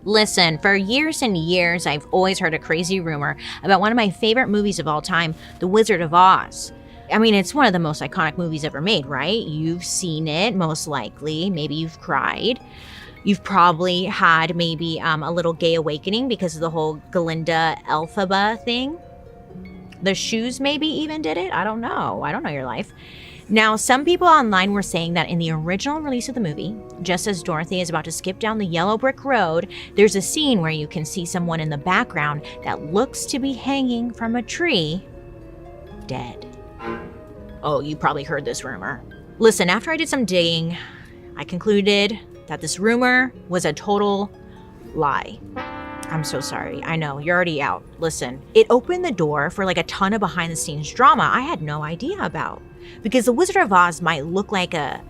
Listen, for years and years, I've always heard a crazy rumor about one of my favorite movies of all time, The Wizard of Oz. I mean, it's one of the most iconic movies ever made, right? You've seen it, most likely. Maybe you've cried. You've probably had maybe a little gay awakening because of the whole Glinda Elphaba thing. The shoes maybe even did it. I don't know. I don't know your life. Now, some people online were saying that in the original release of the movie, just as Dorothy is about to skip down the yellow brick road, there's a scene where you can see someone in the background that looks to be hanging from a tree, dead. Oh, you probably heard this rumor. Listen, after I did some digging, I concluded that this rumor was a total lie. I'm so sorry. I know, you're already out. Listen, it opened the door for like a ton of behind the scenes drama I had no idea about. Because The Wizard of Oz might look like a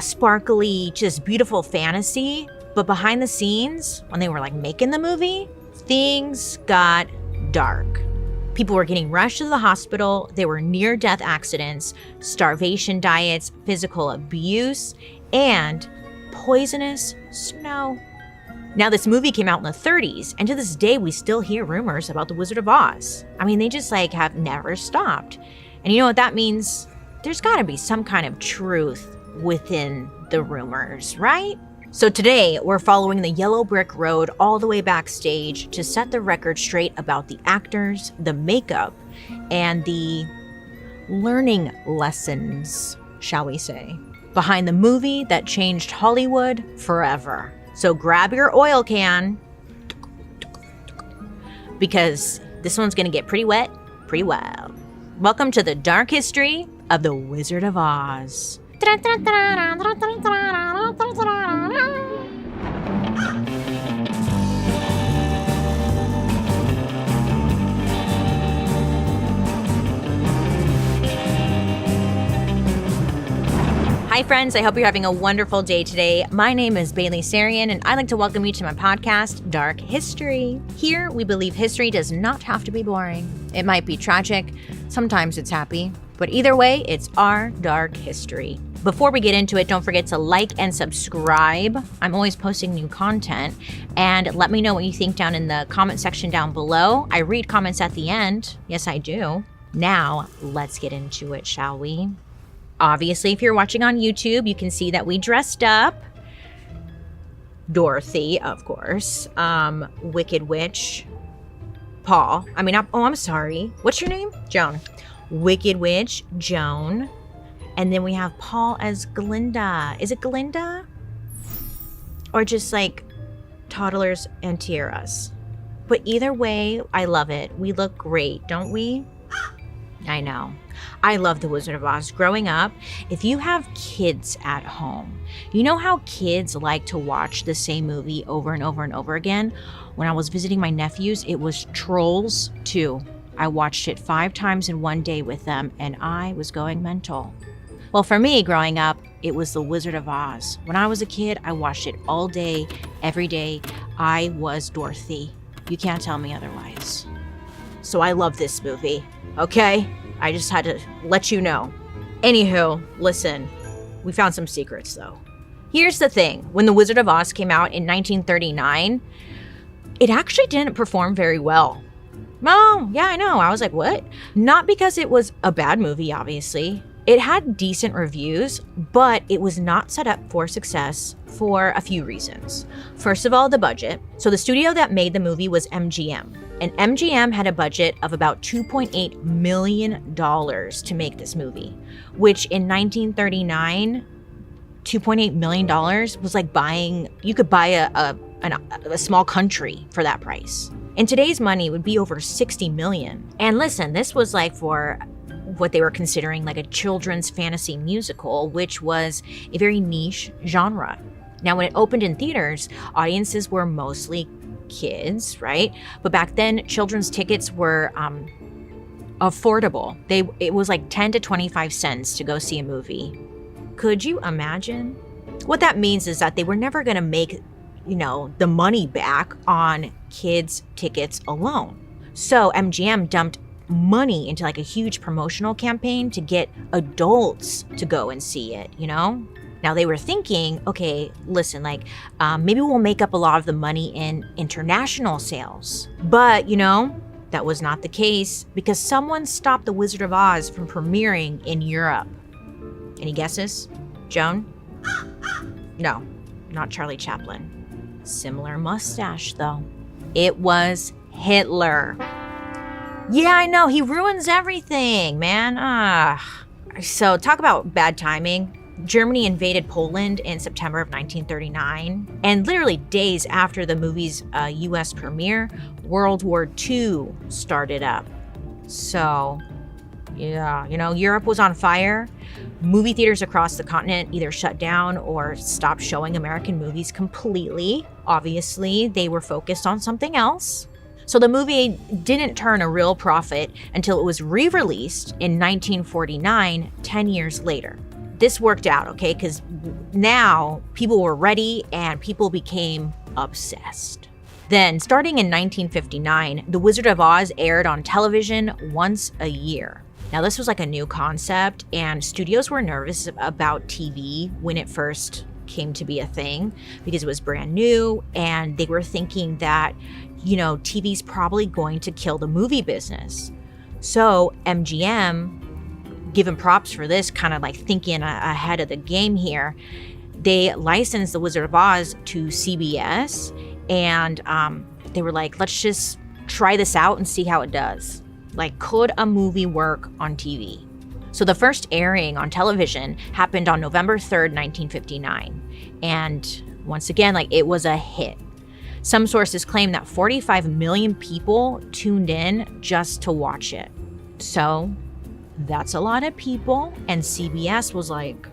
sparkly, just beautiful fantasy, but behind the scenes, when they were like making the movie, things got dark. People were getting rushed to the hospital, there were near-death accidents, starvation diets, physical abuse, and poisonous snow. Now, this movie came out in the 30s, and to this day, we still hear rumors about The Wizard of Oz. I mean, they just have never stopped. And you know what that means? There's gotta be some kind of truth within the rumors, right? So today, we're following the yellow brick road all the way backstage to set the record straight about the actors, the makeup, and the learning lessons, shall we say, behind the movie that changed Hollywood forever. So grab your oil can, because this one's gonna get pretty wet, pretty wild. Welcome to the dark history of The Wizard of Oz. Hi friends, I hope you're having a wonderful day today. My name is Bailey Sarian, and I'd like to welcome you to my podcast, Dark History. Here, we believe history does not have to be boring. It might be tragic, sometimes it's happy, but either way, it's our dark history. Before we get into it, don't forget to like and subscribe. I'm always posting new content, and let me know what you think down in the comment section down below. I read comments at the end. Yes, I do. Now, let's get into it, shall we? Obviously, if you're watching on YouTube, you can see that we dressed up. Dorothy, of course. Wicked Witch. Paul. I'm sorry. What's your name? Joan. Wicked Witch, Joan. And then we have Paul as Glinda. Is it Glinda? Or just like toddlers and tiaras? But either way, I love it. We look great, don't we? I know. I love The Wizard of Oz. Growing up, if you have kids at home, you know how kids like to watch the same movie over and over and over again? When I was visiting my nephews, it was Trolls 2. I watched it 5 times in one day with them, and I was going mental. Well, for me, growing up, it was The Wizard of Oz. When I was a kid, I watched it all day, every day. I was Dorothy. You can't tell me otherwise. So I love this movie, okay? I just had to let you know. Anywho, listen, we found some secrets though. Here's the thing, when The Wizard of Oz came out in 1939, it actually didn't perform very well. Oh, yeah, I know. I was like, what? Not because it was a bad movie, obviously. It had decent reviews, but it was not set up for success for a few reasons. First of all, the budget. So the studio that made the movie was MGM. And MGM had a budget of about $2.8 million to make this movie, which in 1939, $2.8 million was like you could buy a small country for that price. In today's money, it would be over 60 million. And listen, this was like for what they were considering like a children's fantasy musical, which was a very niche genre. Now, when it opened in theaters, audiences were mostly kids, right? But back then, children's tickets were affordable. It was like 10 to 25 cents to go see a movie. Could you imagine? What that means is that they were never going to make, the money back on kids' tickets alone. So MGM dumped money into like a huge promotional campaign to get adults to go and see it, Now Now they were thinking, okay, listen, like maybe we'll make up a lot of the money in international sales. But, that was not the case because someone stopped The Wizard of Oz from premiering in Europe. Any guesses? Joan? No, not Charlie Chaplin. Similar mustache, though. It was Hitler. Yeah, I know. He ruins everything, man. So talk about bad timing. Germany invaded Poland in September of 1939. And literally days after the movie's US premiere, World War II started up. So, yeah, Europe was on fire. Movie theaters across the continent either shut down or stopped showing American movies completely. Obviously, they were focused on something else. So the movie didn't turn a real profit until it was re-released in 1949, 10 years later. This worked out, okay? Because now people were ready and people became obsessed. Then, starting in 1959, The Wizard of Oz aired on television once a year. Now, this was like a new concept, and studios were nervous about TV when it first came to be a thing because it was brand new, and they were thinking that, TV's probably going to kill the movie business. So, MGM, given props for this, kind of like thinking ahead of the game here, they licensed The Wizard of Oz to CBS, and they were like, let's just try this out and see how it does. Like, could a movie work on TV? So the first airing on television happened on November 3rd, 1959. And once again, it was a hit. Some sources claim that 45 million people tuned in just to watch it. So that's a lot of people. And CBS was like,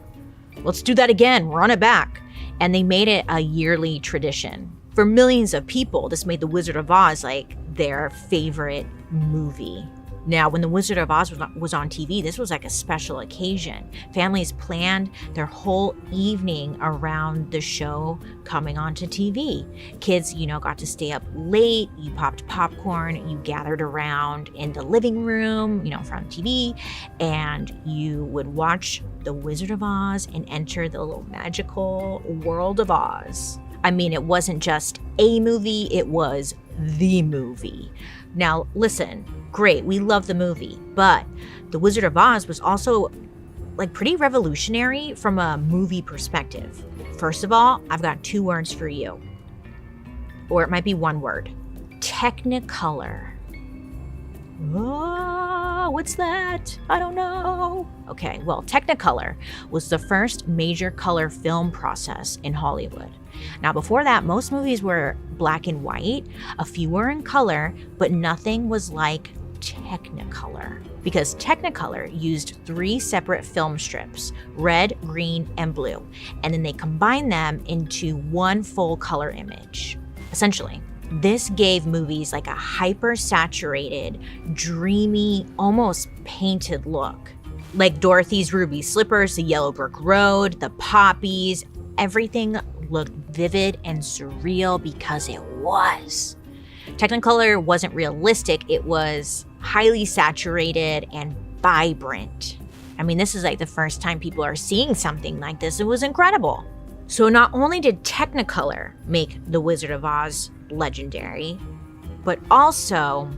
let's do that again, run it back. And they made it a yearly tradition. For millions of people, this made The Wizard of Oz their favorite movie. Now, when The Wizard of Oz was on TV, this was like a special occasion. Families planned their whole evening around the show coming onto TV. Kids, got to stay up late, you popped popcorn, you gathered around in the living room, in front of TV, and you would watch The Wizard of Oz and enter the little magical world of Oz. I mean, it wasn't just a movie, it was the movie. Now, listen, great, we love the movie, but The Wizard of Oz was also pretty revolutionary from a movie perspective. First of all, I've got 2 words for you. Or it might be 1 word. Technicolor. Oh, what's that? I don't know. Okay, well, Technicolor was the first major color film process in Hollywood. Now, before that, most movies were black and white. A few were in color, but nothing was like Technicolor. Because Technicolor used 3 separate film strips, red, green, and blue. And then they combined them into 1 full color image. Essentially, this gave movies a hyper-saturated, dreamy, almost painted look. Like Dorothy's ruby slippers, the yellow brick road, the poppies, everything looked vivid and surreal because it was. Technicolor wasn't realistic, it was highly saturated and vibrant. I mean, this is the first time people are seeing something like this. It was incredible. So not only did Technicolor make The Wizard of Oz legendary, but also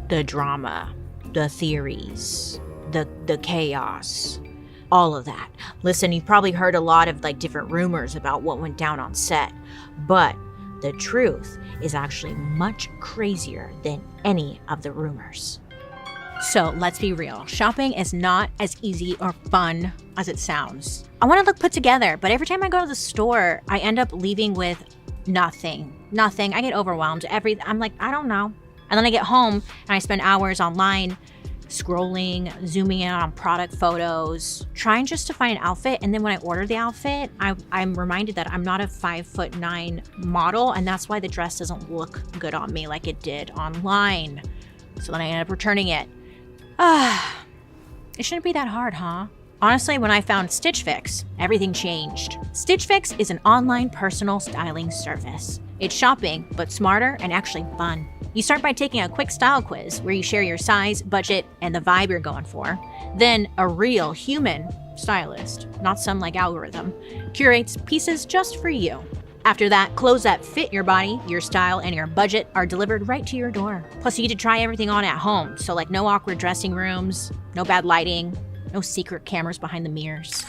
the drama, the theories, the chaos, all of that. Listen, you've probably heard a lot of different rumors about what went down on set, but the truth is actually much crazier than any of the rumors. So let's be real. Shopping is not as easy or fun as it sounds. I want to look put together, but every time I go to the store, I end up leaving with nothing. I get overwhelmed. I'm like, I don't know. And then I get home and I spend hours online scrolling, zooming in on product photos, trying just to find an outfit. And then when I order the outfit, I'm reminded that I'm not a 5'9" model, and that's why the dress doesn't look good on me like it did online. So then I end up returning it. It shouldn't be that hard, huh? Honestly, when I found Stitch Fix, everything changed. Stitch Fix is an online personal styling service. It's shopping, but smarter and actually fun. You start by taking a quick style quiz where you share your size, budget, and the vibe you're going for. Then a real human stylist, not some like algorithm, curates pieces just for you. After that, clothes that fit your body, your style, and your budget are delivered right to your door. Plus, you get to try everything on at home, so like no awkward dressing rooms, no bad lighting, no secret cameras behind the mirrors.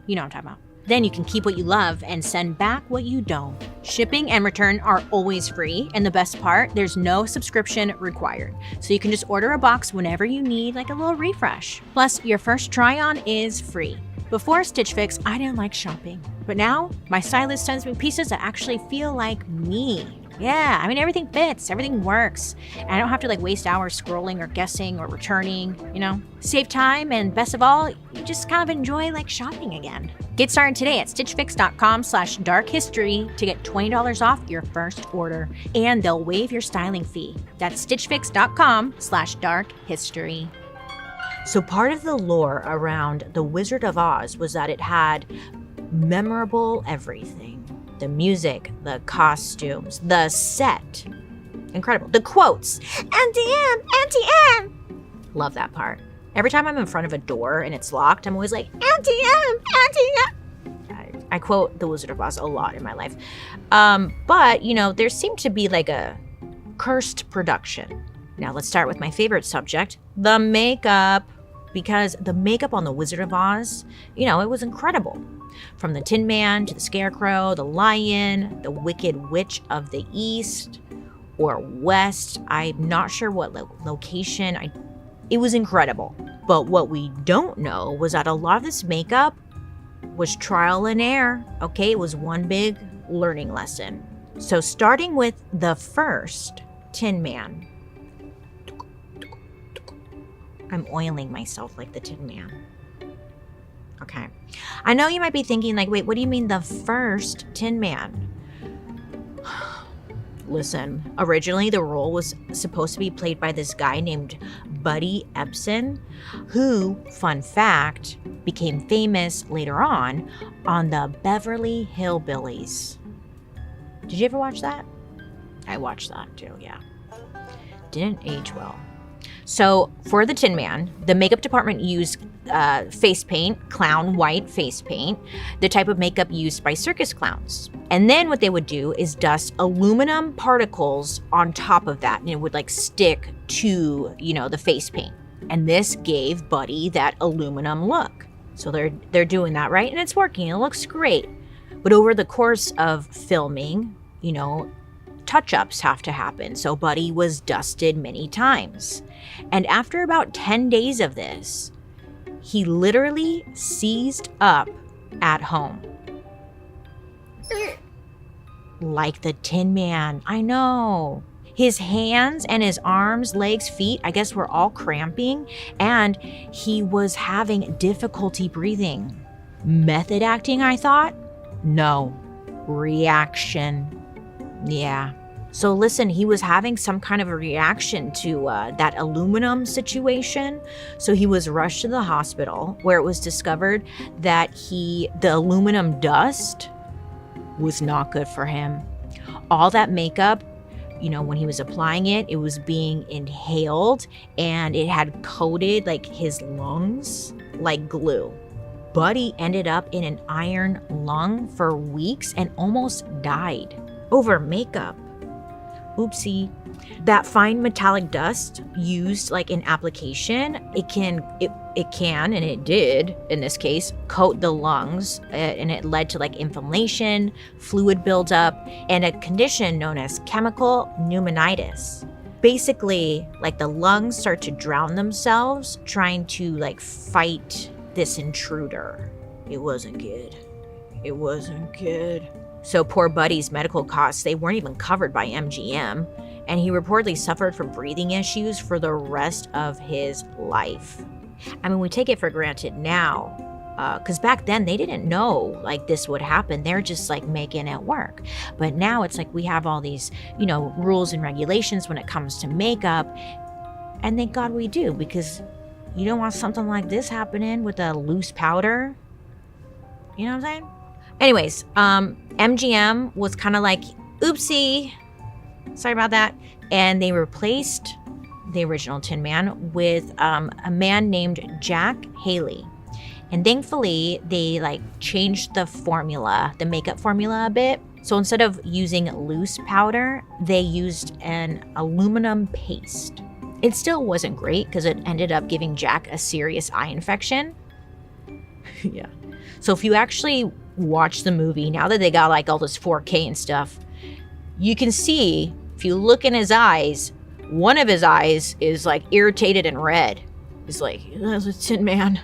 You know what I'm talking about. Then you can keep what you love and send back what you don't. Shipping and return are always free, and the best part, there's no subscription required. So you can just order a box whenever you need like a little refresh. Plus, your first try-on is free. Before Stitch Fix, I didn't like shopping. But now, my stylist sends me pieces that actually feel like me. Yeah, I mean, everything fits, everything works. And I don't have to like waste hours scrolling or guessing or returning, you know? Save time, and best of all, you just kind of enjoy like shopping again. Get started today at stitchfix.com/darkhistory to get $20 off your first order. And they'll waive your styling fee. That's stitchfix.com/darkhistory. So part of the lore around The Wizard of Oz was that it had memorable everything. The music, the costumes, the set. Incredible. The quotes. Auntie Anne, Auntie Anne. Love that part. Every time I'm in front of a door and it's locked, I'm always like, Auntie Anne, Auntie Anne. I quote The Wizard of Oz a lot in my life. But, you know, there seemed to be like a cursed production. Now let's start with my favorite subject, the makeup. Because the makeup on The Wizard of Oz, you know, it was incredible. From the Tin Man to the Scarecrow, the Lion, the Wicked Witch of the East or West. I'm not sure what location. It was incredible. But what we don't know was that a lot of this makeup was trial and error. Okay, it was one big learning lesson. So starting with the first Tin Man. I'm oiling myself like the Tin Man. Okay. I know you might be thinking like, wait, what do you mean the first Tin Man? Listen, originally the role was supposed to be played by this guy named Buddy Ebsen, who, fun fact, became famous later on the Beverly Hillbillies. Did you ever watch that? I watched that too, yeah. Didn't age well. So for the Tin Man, the makeup department used face paint, clown white face paint, the type of makeup used by circus clowns. And then what they would do is dust aluminum particles on top of that, and it would like stick to, you know, the face paint. And this gave Buddy that aluminum look. So they're doing that, right? And it's working. It looks great. But over the course of filming, you know, touch-ups have to happen. So Buddy was dusted many times. And after about 10 days of this, he literally seized up at home. Like the Tin Man. I know. His hands and his arms, legs, feet, I guess were all cramping, and he was having difficulty breathing. Method acting, I thought? No. Reaction. Yeah. So listen, he was having some kind of a reaction to that aluminum situation. So he was rushed to the hospital, where it was discovered that the aluminum dust was not good for him. All that makeup, you know, when he was applying it, it was being inhaled, and it had coated like his lungs like glue. Buddy ended up in an iron lung for weeks and almost died over makeup. Oopsie. That fine metallic dust used like in application, it can and it did in this case coat the lungs, and it led to like inflammation, fluid buildup, and a condition known as chemical pneumonitis. Basically, like the lungs start to drown themselves trying to like fight this intruder. It wasn't good. It wasn't good. So poor Buddy's medical costs, they weren't even covered by MGM, and he reportedly suffered from breathing issues for the rest of his life. I mean, we take it for granted now, because back then they didn't know like this would happen. They're just like making it work. But now it's like we have all these, you know, rules and regulations when it comes to makeup, and thank God we do, because you don't want something like this happening with a loose powder. You know what I'm saying? Anyways, MGM was kind of like, oopsie, sorry about that. And they replaced the original Tin Man with a man named Jack Haley. And thankfully, they like changed the formula, the makeup formula a bit. So instead of using loose powder, they used an aluminum paste. It still wasn't great because it ended up giving Jack a serious eye infection. Yeah. So if you actually watch the movie, now that they got like all this 4K and stuff, you can see, if you look in his eyes, one of his eyes is like irritated and red. He's like, that's a Tin Man.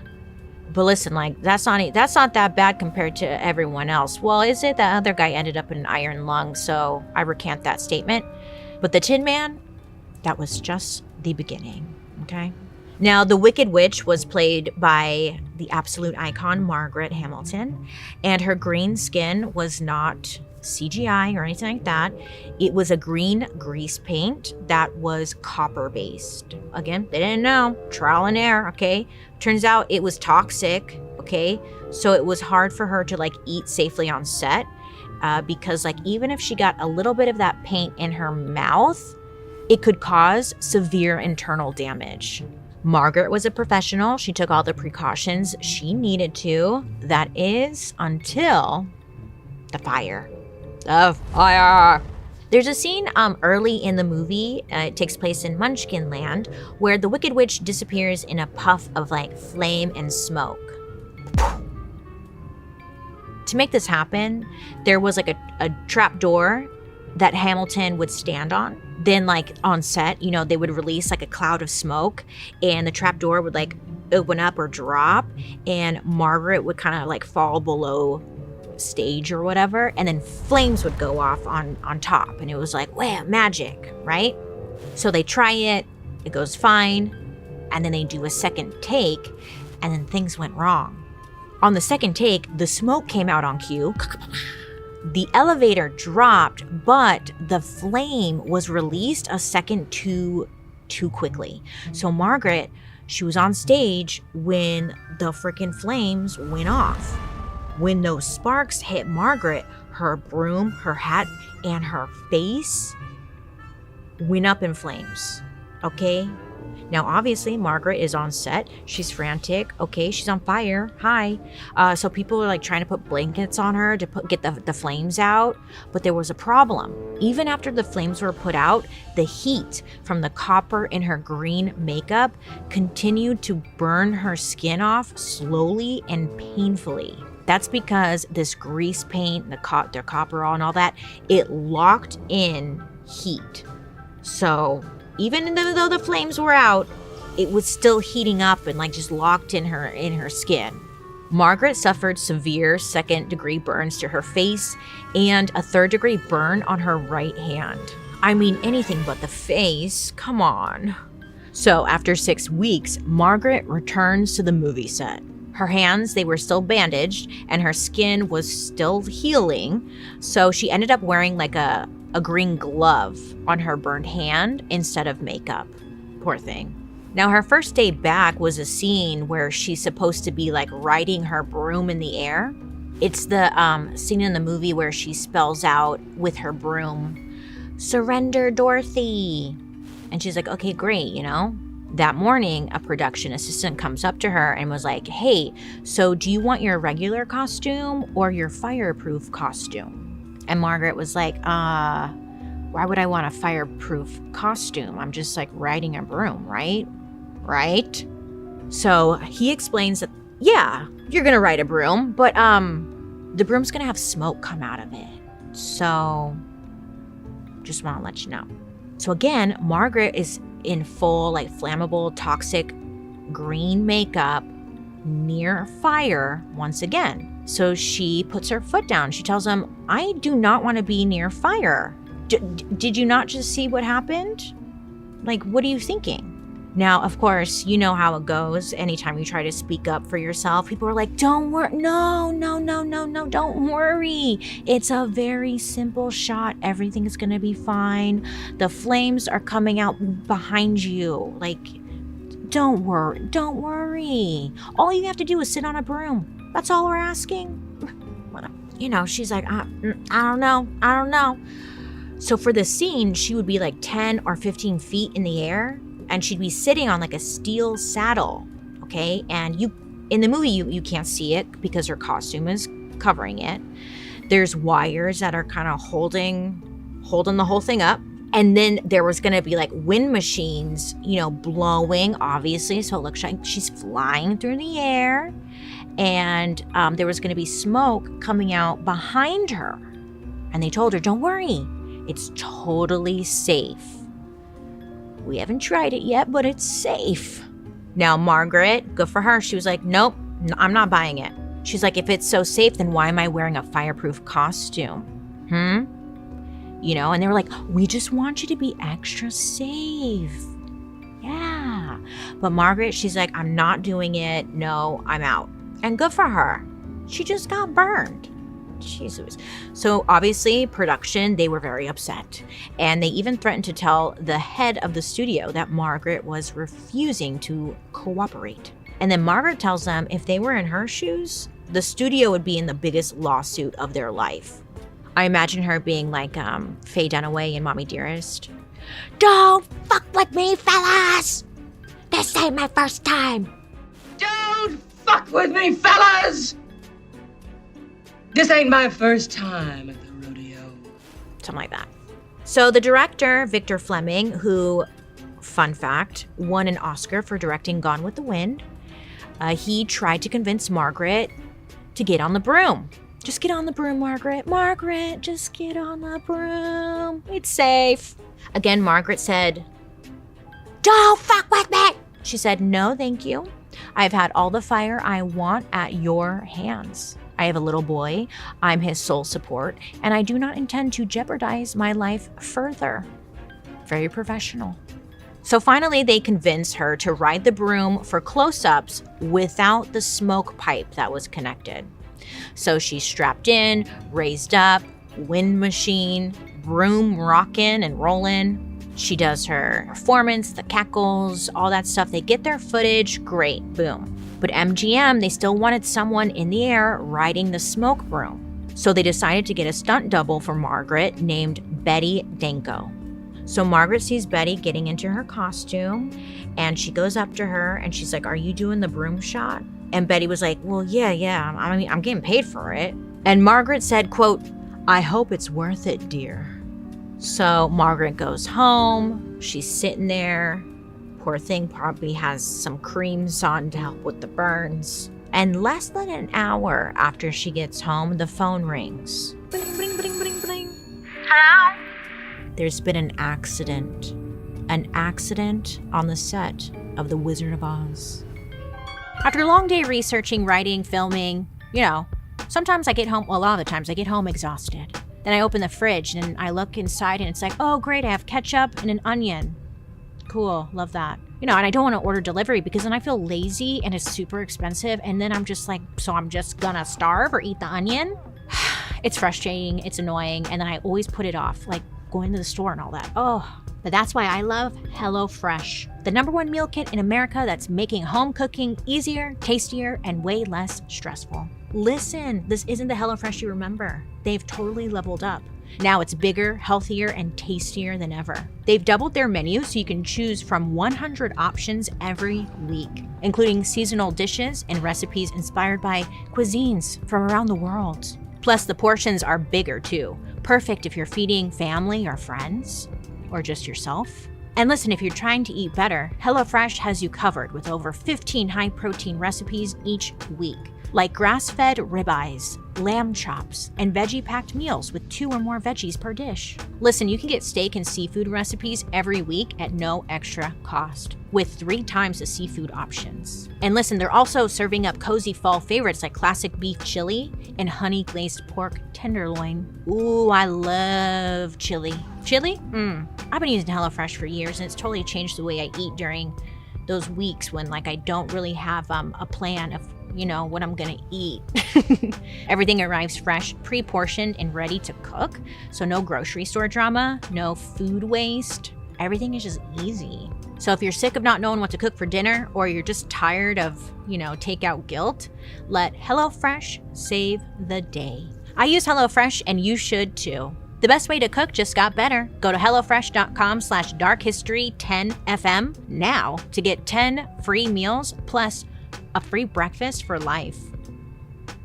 But listen, like that's not that bad compared to everyone else. Well, is it? That other guy ended up in an iron lung, so I recant that statement. But the Tin Man, that was just the beginning, okay? Now, the Wicked Witch was played by the absolute icon Margaret Hamilton, and her green skin was not CGI or anything like that. It was a green grease paint that was copper based. Again, they didn't know. Trial and error, okay? Turns out it was toxic, okay? So it was hard for her to like eat safely on set because like even if she got a little bit of that paint in her mouth, it could cause severe internal damage. Margaret was a professional. She took all the precautions she needed to. That is until the fire. The fire. There's a scene early in the movie, it takes place in Munchkin Land, where the Wicked Witch disappears in a puff of like flame and smoke. To make this happen, there was like a trap door that Hamilton would stand on. Then like on set, you know, they would release like a cloud of smoke and the trap door would like open up or drop and Margaret would kind of like fall below stage or whatever, and then flames would go off on top, and it was like, wow, magic, right? So they try it goes fine, and then they do a second take, and then things went wrong. On the second take, the smoke came out on cue, the elevator dropped, but the flame was released a second too quickly. So Margaret, she was on stage when the freaking flames went off. When those sparks hit Margaret, her broom, her hat, and her face went up in flames, okay? Now, obviously, Margaret is on set. She's frantic. Okay, she's on fire. Hi. So people are like trying to put blankets on her to get the flames out. But there was a problem. Even after the flames were put out, the heat from the copper in her green makeup continued to burn her skin off slowly and painfully. That's because this grease paint, their copper and all that, it locked in heat. So even though the flames were out, it was still heating up and like just locked in her skin. Margaret suffered severe second-degree burns to her face and a third-degree burn on her right hand. I mean, anything but the face, come on. So after 6 weeks, Margaret returns to the movie set. Her hands, they were still bandaged and her skin was still healing. So she ended up wearing like a green glove on her burned hand instead of makeup. Poor thing. Now her first day back was a scene where she's supposed to be like riding her broom in the air. It's the scene in the movie where she spells out with her broom, "Surrender, Dorothy." And she's like, okay, great, you know? That morning, a production assistant comes up to her and was like, hey, so do you want your regular costume or your fireproof costume? And Margaret was like, why would I want a fireproof costume? I'm just like riding a broom, right? Right? So he explains that, yeah, you're gonna ride a broom, but the broom's gonna have smoke come out of it. So just wanna let you know. So again, Margaret is in full like flammable, toxic green makeup near fire once again. So she puts her foot down. She tells him, I do not want to be near fire. Did you not just see what happened? Like, what are you thinking? Now, of course, you know how it goes. Anytime you try to speak up for yourself, people are like, don't worry. No, don't worry. It's a very simple shot. Everything is going to be fine. The flames are coming out behind you. Like, don't worry. All you have to do is sit on a broom. That's all we're asking. You know, she's like, I don't know. So for this scene, she would be like 10 or 15 feet in the air. And she'd be sitting on like a steel saddle, okay? And you In the movie, you can't see it because her costume is covering it. There's wires that are kind of holding the whole thing up. And then there was going to be like wind machines, blowing, obviously. So it looks like she's flying through the air. And there was going to be smoke coming out behind her. And they told her, don't worry, it's totally safe. We haven't tried it yet, but it's safe. Now, Margaret, good for her. She was like, nope, I'm not buying it. She's like, if it's so safe, then why am I wearing a fireproof costume? And they were like, we just want you to be extra safe. Yeah. But Margaret, she's like, I'm not doing it. No, I'm out. And good for her. She just got burned. Jesus. So obviously, production, they were very upset. And they even threatened to tell the head of the studio that Margaret was refusing to cooperate. And then Margaret tells them if they were in her shoes, the studio would be in the biggest lawsuit of their life. I imagine her being like Faye Dunaway in Mommy Dearest. Don't fuck with me, fellas! This ain't my first time. Don't fuck with me, fellas! This ain't my first time at the rodeo. Something like that. So the director, Victor Fleming, who, fun fact, won an Oscar for directing Gone with the Wind, he tried to convince Margaret to get on the broom. Just get on the broom, Margaret. Margaret, just get on the broom. It's safe. Again, Margaret said, don't fuck with me. She said, no, thank you. I've had all the fire I want at your hands. I have a little boy. I'm his sole support, and I do not intend to jeopardize my life further. Very professional. So finally, they convinced her to ride the broom for close-ups without the smoke pipe that was connected. So she's strapped in, raised up, wind machine, broom rocking and rolling. She does her performance, the cackles, all that stuff. They get their footage, great, boom. But MGM, they still wanted someone in the air riding the smoke broom. So they decided to get a stunt double for Margaret named Betty Danko. So Margaret sees Betty getting into her costume, and she goes up to her and she's like, are you doing the broom shot? And Betty was like, well, yeah, I mean, I'm getting paid for it. And Margaret said, quote, I hope it's worth it, dear. So Margaret goes home. She's sitting there. Poor thing probably has some creams on to help with the burns. And less than an hour after she gets home, the phone rings. Bling, bling, bling, bling, bling. Hello? There's been an accident. An accident on the set of The Wizard of Oz. After a long day researching, writing, filming, sometimes I get home, well, a lot of the times I get home exhausted. Then I open the fridge and I look inside and it's like, oh, great, I have ketchup and an onion. Cool, love that. And I don't want to order delivery because then I feel lazy and it's super expensive. And then I'm just like, so I'm just gonna starve or eat the onion? It's frustrating, it's annoying. And then I always put it off, like going to the store and all that. Oh, but that's why I love HelloFresh, the #1 meal kit in America that's making home cooking easier, tastier, and way less stressful. Listen, this isn't the HelloFresh you remember. They've totally leveled up. Now it's bigger, healthier, and tastier than ever. They've doubled their menu so you can choose from 100 options every week, including seasonal dishes and recipes inspired by cuisines from around the world. Plus, the portions are bigger too, perfect if you're feeding family or friends, or just yourself. And listen, if you're trying to eat better, HelloFresh has you covered with over 15 high-protein recipes each week, like grass-fed ribeyes, lamb chops, and veggie-packed meals with 2 or more veggies per dish. Listen, you can get steak and seafood recipes every week at no extra cost, with 3 times the seafood options. And listen, they're also serving up cozy fall favorites like classic beef chili and honey-glazed pork tenderloin. Ooh, I love chili. Chili? I've been using HelloFresh for years, and it's totally changed the way I eat during those weeks when I don't really have a plan of what I'm gonna eat. Everything arrives fresh, pre-portioned, and ready to cook. So no grocery store drama, no food waste. Everything is just easy. So if you're sick of not knowing what to cook for dinner, or you're just tired of, takeout guilt, let HelloFresh save the day. I use HelloFresh and you should too. The best way to cook just got better. Go to HelloFresh.com/darkhistory10fm now to get 10 free meals plus a free breakfast for life.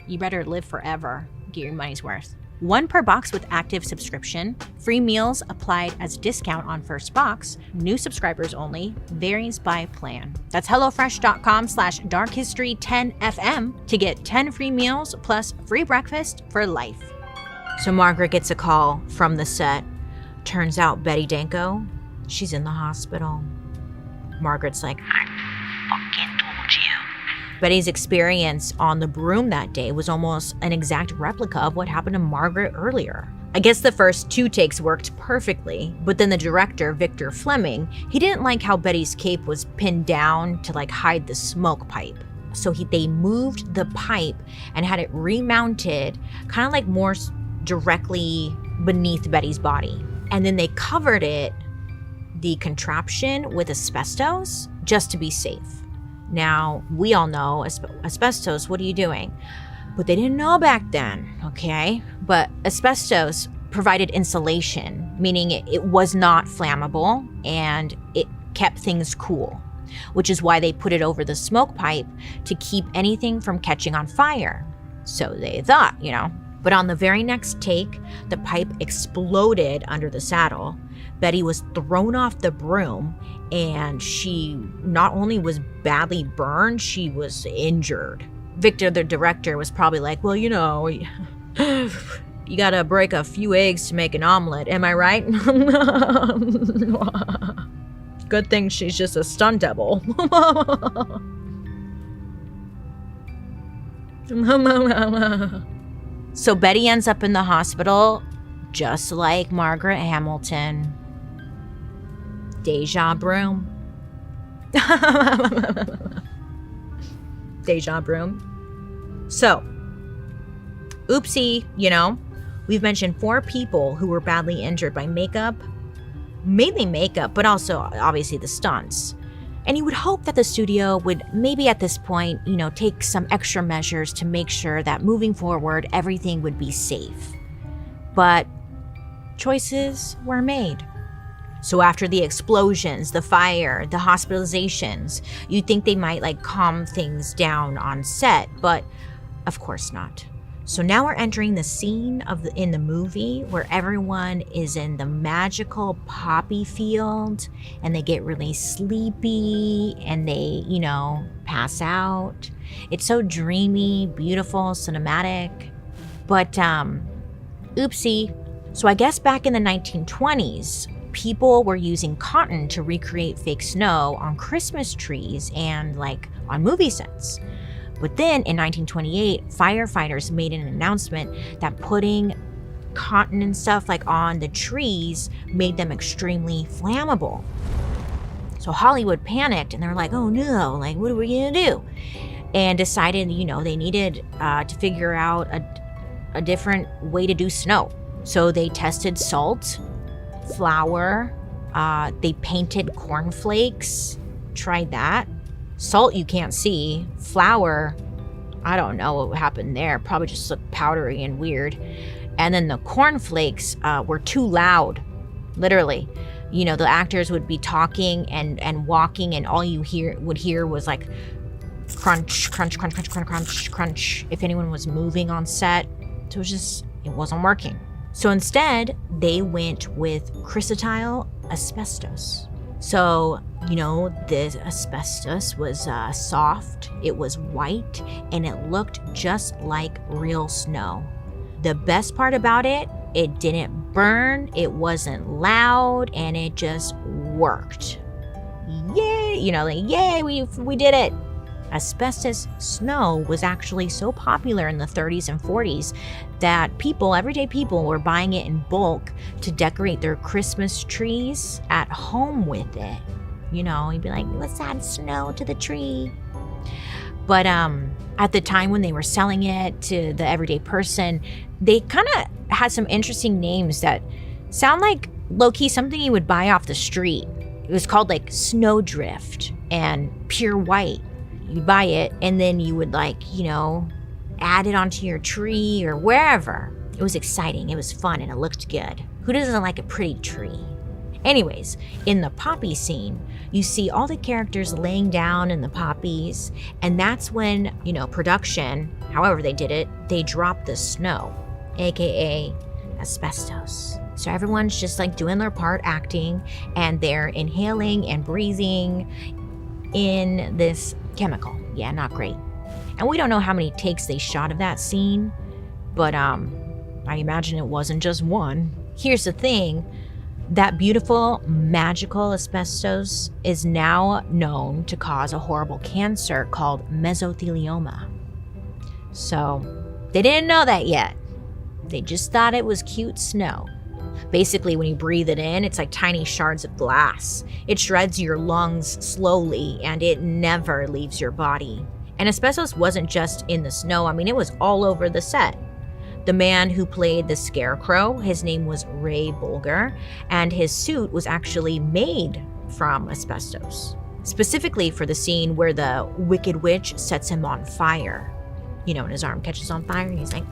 You better live forever. Get your money's worth. 1 per box with active subscription. Free meals applied as discount on first box. New subscribers only. Varies by plan. That's HelloFresh.com/darkhistory10FM to get 10 free meals plus free breakfast for life. So Margaret gets a call from the set. Turns out Betty Danko, she's in the hospital. Margaret's like, I fucking told you. Betty's experience on the broom that day was almost an exact replica of what happened to Margaret earlier. I guess the first 2 takes worked perfectly, but then the director, Victor Fleming, he didn't like how Betty's cape was pinned down to like hide the smoke pipe. So they moved the pipe and had it remounted kind of like more directly beneath Betty's body. And then they covered the contraption with asbestos just to be safe. Now, we all know asbestos, what are you doing? But they didn't know back then, okay? But asbestos provided insulation, meaning it was not flammable and it kept things cool, which is why they put it over the smoke pipe to keep anything from catching on fire. So they thought, But on the very next take, the pipe exploded under the saddle. Betty was thrown off the broom, and she not only was badly burned, she was injured. Victor, the director, was probably like, well, you gotta break a few eggs to make an omelet, am I right? Good thing she's just a stunt double. So Betty ends up in the hospital, just like Margaret Hamilton. Deja broom. Deja broom. So, oopsie, we've mentioned 4 people who were badly injured by makeup, mainly makeup, but also obviously the stunts. And you would hope that the studio would maybe at this point, take some extra measures to make sure that moving forward, everything would be safe. But choices were made. So after the explosions, the fire, the hospitalizations, you'd think they might calm things down on set, but of course not. So now we're entering the scene in the movie where everyone is in the magical poppy field and they get really sleepy and they, pass out. It's so dreamy, beautiful, cinematic. But oopsie. So I guess back in the 1920s, people were using cotton to recreate fake snow on Christmas trees and on movie sets. But then in 1928, firefighters made an announcement that putting cotton and stuff on the trees made them extremely flammable. So Hollywood panicked and they're like, oh no, what are we gonna do? And decided, they needed to figure out a different way to do snow. So they tested salt, flour, they painted cornflakes, tried that. Salt you can't see. Flour, I don't know what happened there. Probably just looked powdery and weird. And then the cornflakes were too loud, literally. The actors would be talking and walking, and all you would hear was crunch, crunch, crunch, crunch, crunch, crunch, crunch. If anyone was moving on set, so it wasn't working. So instead, they went with chrysotile asbestos. So, the asbestos was soft, it was white, and it looked just like real snow. The best part about it didn't burn, it wasn't loud, and it just worked. Yay! Yay, we did it! Asbestos snow was actually so popular in the 30s and 40s that everyday people were buying it in bulk to decorate their Christmas trees at home with it. You'd be like, let's add snow to the tree. But at the time when they were selling it to the everyday person, they kind of had some interesting names that sound like low-key something you would buy off the street. It was called Snowdrift and Pure White. You buy it and then you would add it onto your tree or wherever. It was exciting, it was fun, and it looked good. Who doesn't like a pretty tree? Anyways, in the poppy scene, you see all the characters laying down in the poppies, and that's when, production, however they did it, they dropped the snow, aka asbestos. So everyone's just like doing their part acting, and they're inhaling and breathing in this chemical. Yeah, not great. And we don't know how many takes they shot of that scene, but I imagine it wasn't just one. Here's the thing. That beautiful, magical asbestos is now known to cause a horrible cancer called mesothelioma. So, they didn't know that yet. They just thought it was cute snow. Basically, when you breathe it in, it's like tiny shards of glass. It shreds your lungs slowly, and it never leaves your body. And asbestos wasn't just in the snow. I mean, it was all over the set. The man who played the Scarecrow, his name was Ray Bolger, and his suit was actually made from asbestos, specifically for the scene where the Wicked Witch sets him on fire. And his arm catches on fire, and he's like,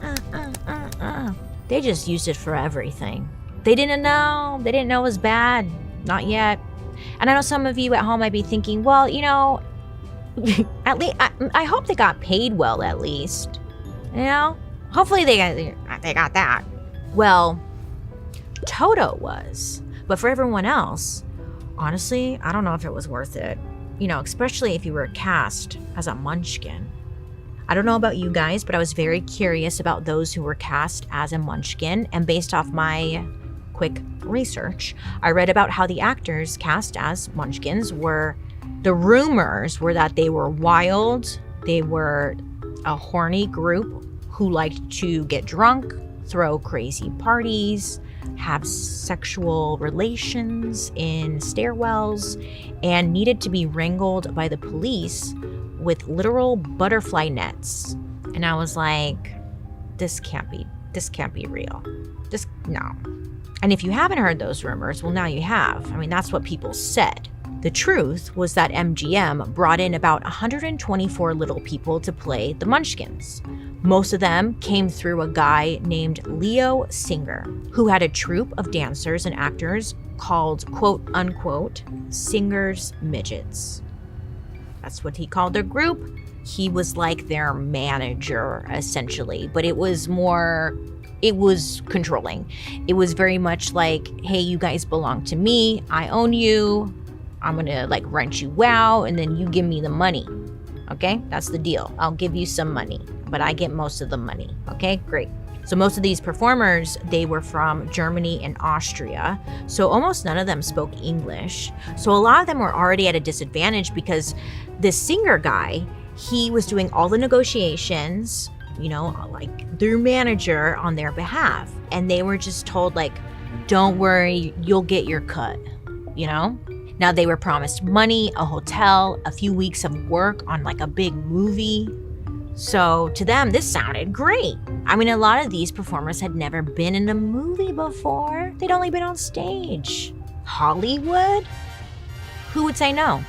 They just used it for everything. They didn't know. They didn't know it was bad. Not yet. And I know some of you at home might be thinking, well, at least I hope they got paid well, at least. Hopefully they got that. Well, Toto was. But for everyone else, honestly, I don't know if it was worth it. Especially if you were cast as a Munchkin. I don't know about you guys, but I was very curious about those who were cast as a Munchkin. And based off my quick research, I read about how the actors cast as Munchkins were, the rumors were that they were wild, they were a horny group who liked to get drunk, throw crazy parties, have sexual relations in stairwells, and needed to be wrangled by the police with literal butterfly nets. And I was like, this can't be real. No. And if you haven't heard those rumors, well, now you have. I mean, that's what people said. The truth was that MGM brought in about 124 little people to play the Munchkins. Most of them came through a guy named Leo Singer, who had a troupe of dancers and actors called, quote unquote, Singer's Midgets. That's what he called their group. He was like their manager, essentially, but it was controlling. It was very much like, hey, you guys belong to me. I own you. I'm gonna rent you out, and then you give me the money. Okay, that's the deal. I'll give you some money, but I get most of the money. Okay, great. So most of these performers, they were from Germany and Austria. So almost none of them spoke English. So a lot of them were already at a disadvantage because this singer guy, he was doing all the negotiations, their manager on their behalf. And they were just told don't worry, you'll get your cut, Now they were promised money, a hotel, a few weeks of work on a big movie. So to them, this sounded great. I mean, a lot of these performers had never been in a movie before. They'd only been on stage. Hollywood? Who would say no?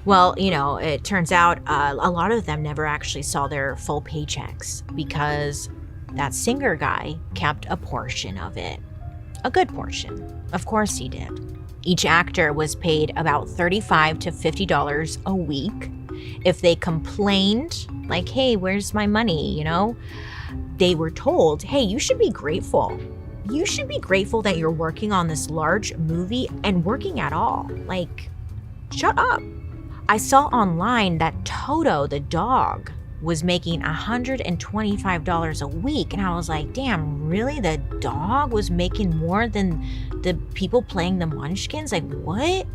Well, it turns out a lot of them never actually saw their full paychecks because that singer guy kept a portion of it. A good portion. Of course he did. Each actor was paid about $35 to $50 a week. If they complained, hey, where's my money, they were told, hey, you should be grateful. You should be grateful that you're working on this large movie and working at all. Shut up. I saw online that Toto the dog was making $125 a week. And I was like, damn, really? The dog was making more than the people playing the Munchkins? What?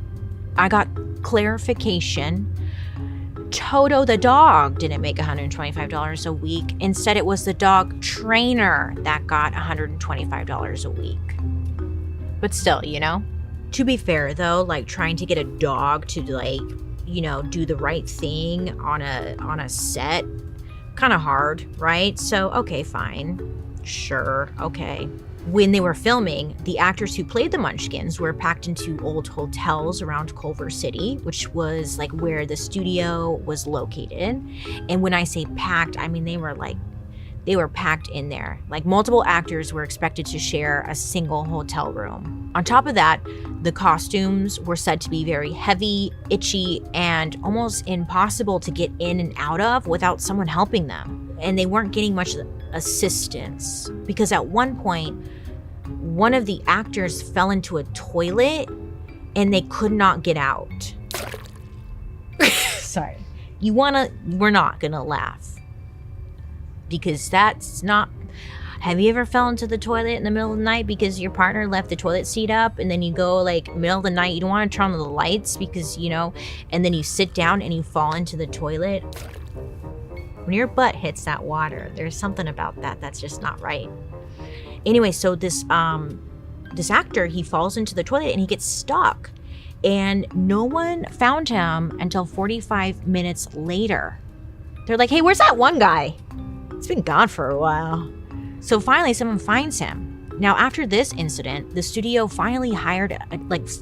I got clarification. Toto the dog didn't make $125 a week. Instead, it was the dog trainer that got $125 a week. But still, To be fair, though, trying to get a dog to do the right thing on a set, kind of hard, right? So, okay, fine. Sure, okay. When they were filming, the actors who played the Munchkins were packed into old hotels around Culver City, which was where the studio was located. And when I say packed, I mean they were packed in there. Multiple actors were expected to share a single hotel room. On top of that, The costumes were said to be very heavy, itchy, and almost impossible to get in and out of without someone helping them. And they weren't getting much assistance because at one point, one of the actors fell into a toilet and they could not get out. Sorry. We're not gonna laugh because that's not. Have you ever fell into the toilet in the middle of the night because your partner left the toilet seat up and then you go like middle of the night, you don't want to turn on the lights because, and then you sit down and you fall into the toilet? When your butt hits that water, there's something about that that's just not right. Anyway, so this actor, he falls into the toilet and he gets stuck. And no one found him until 45 minutes later. They're like, hey, where's that one guy? It's been gone for a while. So finally, someone finds him. Now, after this incident, the studio finally hired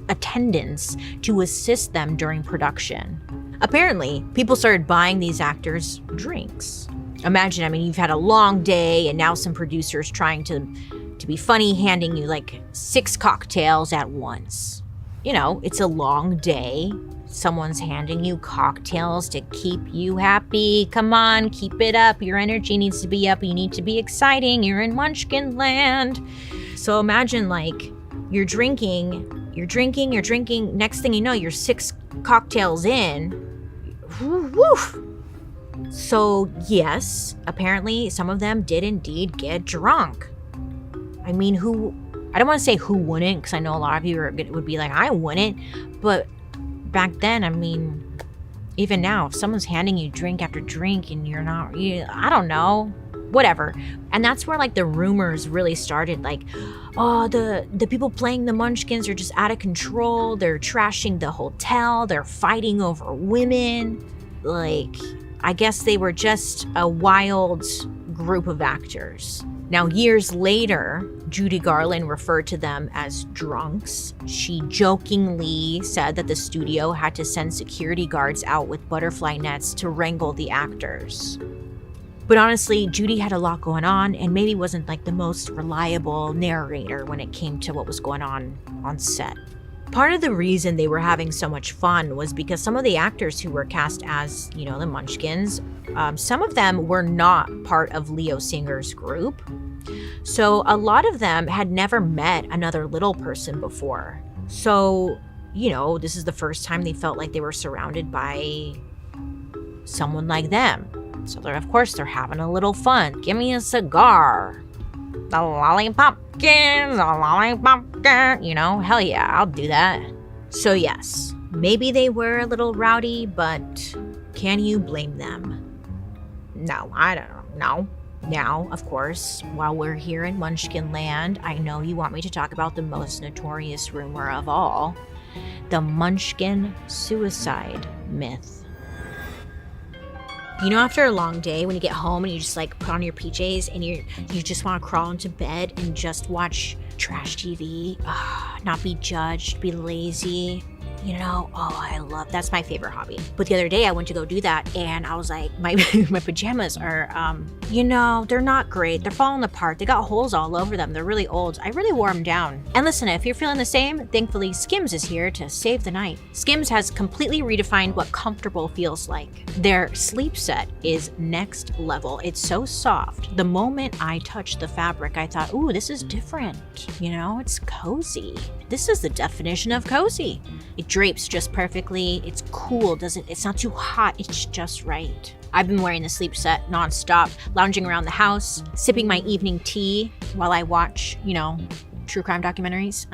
attendants to assist them during production. Apparently, people started buying these actors drinks. Imagine, you've had a long day and now some producers trying to be funny, handing you like 6 cocktails at once. It's a long day. Someone's handing you cocktails to keep you happy. Come on, keep it up. Your energy needs to be up. You need to be exciting. You're in Munchkin land. So imagine you're drinking. Next thing you know, you're 6 cocktails in. Woo! So yes, apparently some of them did indeed get drunk. I don't want to say who wouldn't, because I know a lot of you would be like, I wouldn't. But back then, even now, if someone's handing you drink after drink and you're not, I don't know, whatever. And that's where the rumors really started. The people playing the Munchkins are just out of control. They're trashing the hotel. They're fighting over women. I guess they were just a wild group of actors. Now, years later, Judy Garland referred to them as drunks. She jokingly said that the studio had to send security guards out with butterfly nets to wrangle the actors. But honestly, Judy had a lot going on and maybe wasn't the most reliable narrator when it came to what was going on set. Part of the reason they were having so much fun was because some of the actors who were cast as, the Munchkins, some of them were not part of Leo Singer's group. So a lot of them had never met another little person before. So, this is the first time they felt like they were surrounded by someone like them. So they're having a little fun. Give me a cigar. The lollipopkins, hell yeah, I'll do that. So yes, maybe they were a little rowdy, but can you blame them? No, I don't know. No. Now, of course, while we're here in Munchkin Land, I know you want me to talk about the most notorious rumor of all, the Munchkin suicide myth. After a long day, when you get home and you just put on your PJs and you just want to crawl into bed and just watch trash TV, not be judged, be lazy, that's my favorite hobby. But the other day I went to go do that and I was like, my pajamas are, they're not great. They're falling apart. They got holes all over them. They're really old. I really wore them down. And listen, if you're feeling the same, thankfully Skims is here to save the night. Skims has completely redefined what comfortable feels like. Their sleep set is next level. It's so soft. The moment I touched the fabric, I thought, ooh, this is different. It's cozy. This is the definition of cozy. It drapes just perfectly. It's cool. It's not too hot. It's just right. I've been wearing the sleep set nonstop, lounging around the house, sipping my evening tea while I watch, true crime documentaries.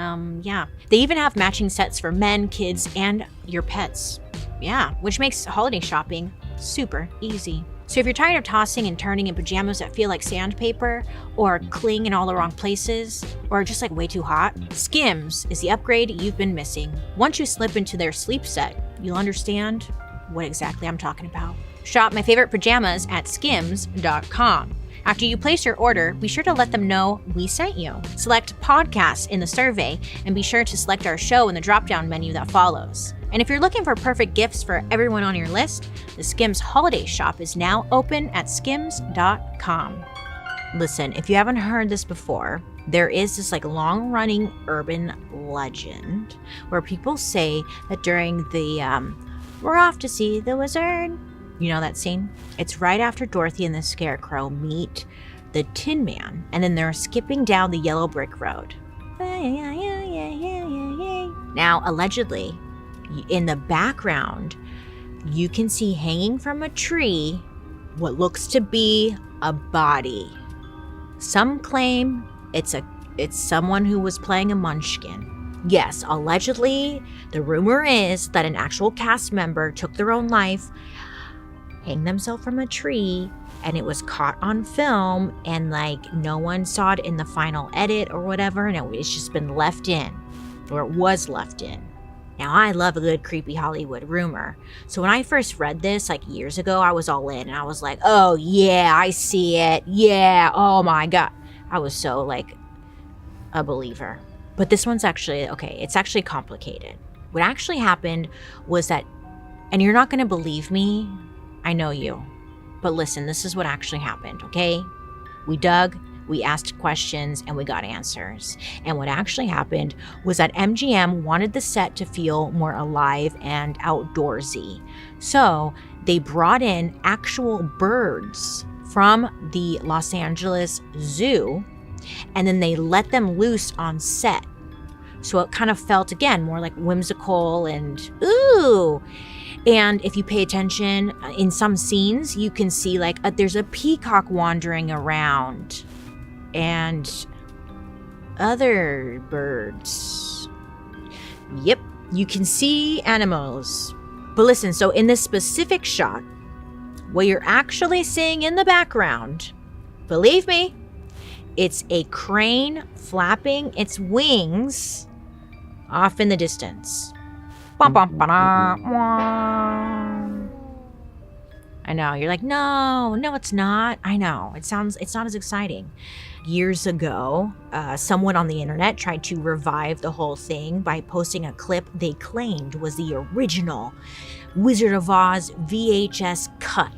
Yeah. They even have matching sets for men, kids, and your pets. Yeah, which makes holiday shopping super easy. So if you're tired of tossing and turning in pajamas that feel like sandpaper or cling in all the wrong places or just way too hot, Skims is the upgrade you've been missing. Once you slip into their sleep set, you'll understand what exactly I'm talking about. Shop my favorite pajamas at skims.com. After you place your order, be sure to let them know we sent you. Select podcasts in the survey and be sure to select our show in the drop-down menu that follows. And if you're looking for perfect gifts for everyone on your list, the Skims Holiday Shop is now open at skims.com. Listen, if you haven't heard this before, there is this like long running urban legend where people say that during the we're off to see the wizard, you know that scene? It's right after Dorothy and the Scarecrow meet the Tin Man, and then they're skipping down the yellow brick road. Now, allegedly, in the background, you can see hanging from a tree what looks to be a body. Some claim it's someone who was playing a munchkin. Yes, allegedly, the rumor is that an actual cast member took their own life, hanged themselves from a tree, and it was caught on film, and like no one saw it in the final edit or whatever, and it's just been left in, or it was left in. Now, I love a good creepy Hollywood rumor. So when I first read this like years ago, I was all in, and I was like, oh yeah, I see it. Yeah, oh my God. I was so like a believer. But this one's actually, okay, it's actually complicated. What actually happened was that, and you're not gonna believe me, I know you, but listen, this is what actually happened, okay? We dug, we asked questions, and we got answers. And what actually happened was that MGM wanted the set to feel more alive and outdoorsy. So they brought in actual birds from the Los Angeles Zoo, and then they let them loose on set. So it kind of felt, again, more like whimsical and ooh. And if you pay attention, in some scenes, you can see like there's a peacock wandering around and other birds. Yep, you can see animals. But listen, so in this specific shot, what you're actually seeing in the background, believe me, it's a crane flapping its wings off in the distance. I know, you're like, no, it's not. I know, it's not as exciting. Years ago, someone on the internet tried to revive the whole thing by posting a clip they claimed was the original Wizard of Oz VHS cut.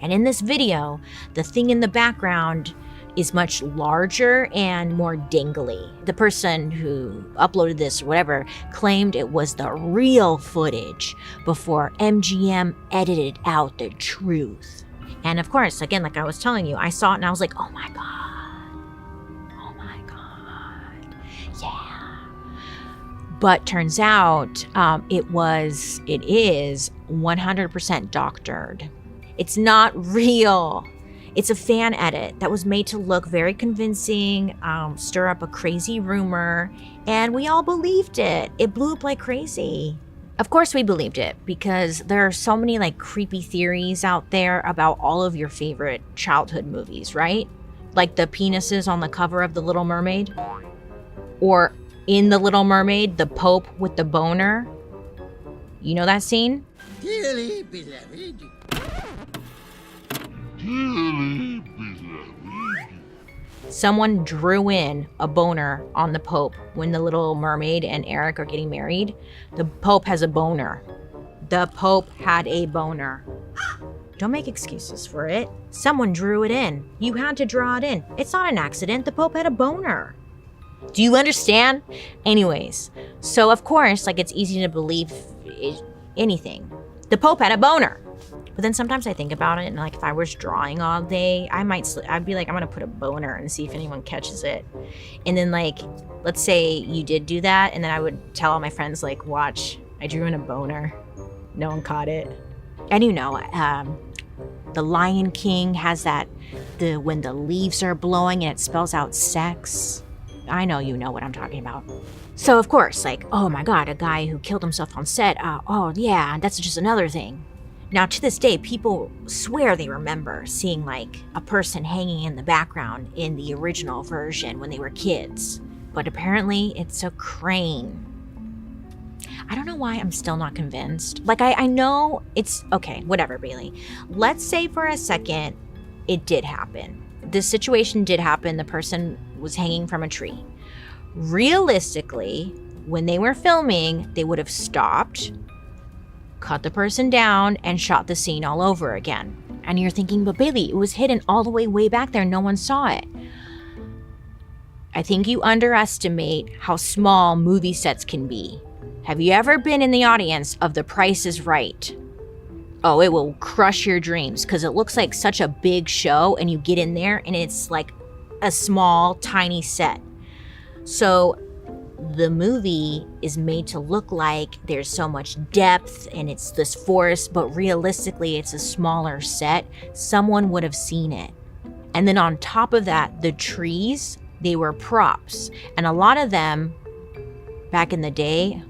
And in this video, the thing in the background is much larger and more dangly. The person who uploaded this, or whatever, claimed it was the real footage before MGM edited out the truth. And of course, again, like I was telling you, I saw it and I was like, oh my God. Oh my God. Yeah. But turns out it is 100% doctored. It's not real. It's a fan edit that was made to look very convincing, stir up a crazy rumor, and we all believed it. It blew up like crazy. Of course we believed it because there are so many like creepy theories out there about all of your favorite childhood movies, right? Like the penises on the cover of The Little Mermaid, or in The Little Mermaid, the Pope with the boner. You know that scene? Dearly beloved. Someone drew in a boner on the Pope when the Little Mermaid and Eric are getting married. The Pope has a boner. The Pope had a boner. Don't make excuses for it. Someone drew it in. You had to draw it in. It's not an accident. The Pope had a boner. Do you understand? Anyways, so of course, like, it's easy to believe anything. The Pope had a boner. But then sometimes I think about it, and like if I was drawing all day, I'd be like, I'm gonna put a boner and see if anyone catches it. And then like, let's say you did do that, and then I would tell all my friends, like, watch, I drew in a boner. No one caught it. And you know, the Lion King has that, when the leaves are blowing and it spells out sex. I know you know what I'm talking about. So of course, like, oh my God, a guy who killed himself on set. Oh yeah, that's just another thing. Now, to this day, people swear they remember seeing like a person hanging in the background in the original version when they were kids. But apparently it's a crane. I don't know why I'm still not convinced. Like, I know it's, okay, whatever, Bailey. Let's say for a second it did happen. This situation did happen. The person was hanging from a tree. Realistically, when they were filming, they would have stopped, cut the person down, and shot the scene all over again. And you're thinking, but Bailey, it was hidden all the way back there. No one saw it. I think you underestimate how small movie sets can be. Have you ever been in the audience of The Price is Right? Oh, it will crush your dreams because it looks like such a big show, and you get in there and it's like a small, tiny set. So the movie is made to look like there's so much depth and it's this forest, but realistically it's a smaller set. Someone would have seen it. And then on top of that, the trees, they were props. And a lot of them back in the day,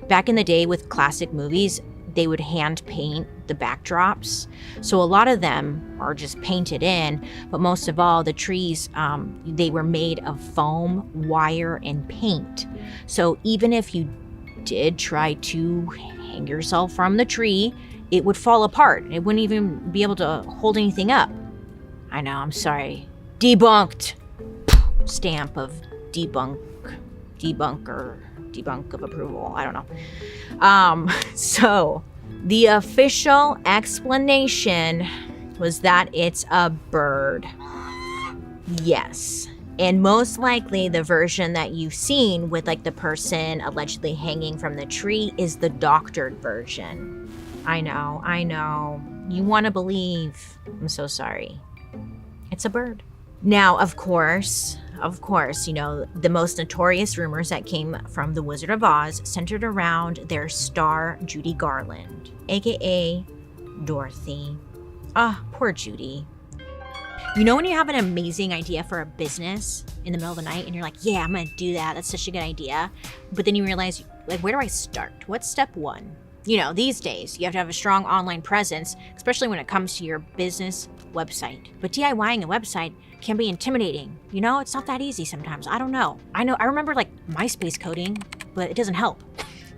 back in the day with classic movies, they would hand paint the backdrops. So a lot of them are just painted in, but most of all, the trees, they were made of foam, wire, and paint. So even if you did try to hang yourself from the tree, it would fall apart. It wouldn't even be able to hold anything up. I know, I'm sorry. Debunked. Stamp of debunk of approval. I don't know. So the official explanation was that it's a bird. Yes. And most likely the version that you've seen with like the person allegedly hanging from the tree is the doctored version. I know. You want to believe. I'm so sorry. It's a bird. Now, of course, you know, the most notorious rumors that came from The Wizard of Oz centered around their star, Judy Garland, aka Dorothy. Poor Judy. You know when you have an amazing idea for a business in the middle of the night and you're like, yeah, I'm gonna do that. That's such a good idea. But then you realize, like, where do I start? What's step one? You know, these days, you have to have a strong online presence, especially when it comes to your business website. But DIYing a website can be intimidating. You know, it's not that easy sometimes. I don't know. I remember like MySpace coding, but it doesn't help.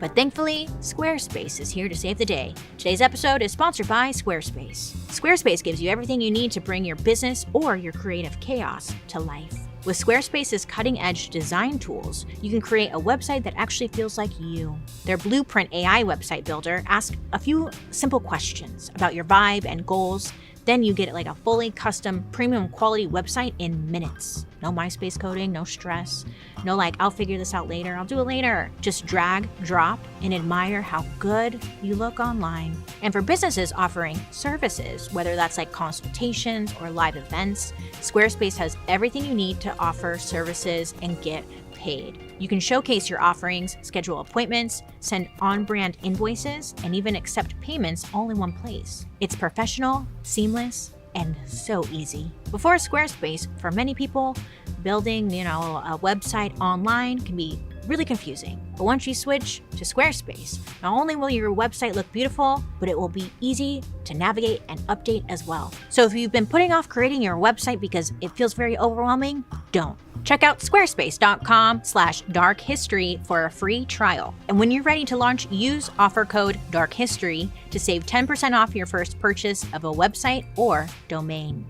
But thankfully, Squarespace is here to save the day. Today's episode is sponsored by Squarespace. Squarespace gives you everything you need to bring your business or your creative chaos to life. With Squarespace's cutting-edge design tools, you can create a website that actually feels like you. Their Blueprint AI website builder asks a few simple questions about your vibe and goals. Then you get like a fully custom premium quality website in minutes. No MySpace coding, no stress. No like, I'll figure this out later, I'll do it later. Just drag, drop, and admire how good you look online. And for businesses offering services, whether that's like consultations or live events, Squarespace has everything you need to offer services and get paid. You can showcase your offerings, schedule appointments, send on-brand invoices, and even accept payments all in one place. It's professional, seamless, and so easy. Before Squarespace, for many people, building, a website online can be really confusing. But once you switch to Squarespace, not only will your website look beautiful, but it will be easy to navigate and update as well. So if you've been putting off creating your website because it feels very overwhelming, don't. Check out squarespace.com/darkhistory for a free trial. And when you're ready to launch, use offer code DARKHISTORY to save 10% off your first purchase of a website or domain.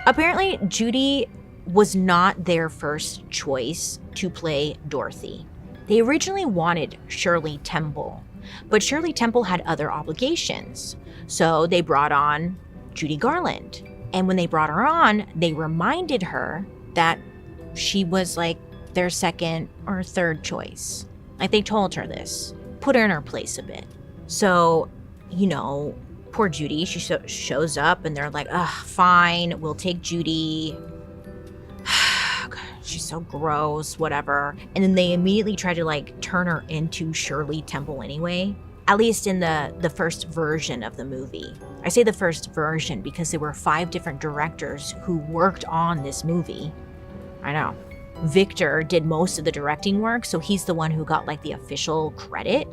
Apparently, Judy was not their first choice to play Dorothy. They originally wanted Shirley Temple, but Shirley Temple had other obligations. So they brought on Judy Garland. And when they brought her on, they reminded her that she was like their second or third choice. Like they told her this, put her in her place a bit. So, poor Judy, she shows up and they're like, fine, we'll take Judy. She's so gross, whatever. And then they immediately try to like turn her into Shirley Temple anyway. At least in the first version of the movie. I say the first version because there were 5 different directors who worked on this movie. I know. Victor did most of the directing work, so he's the one who got like the official credit.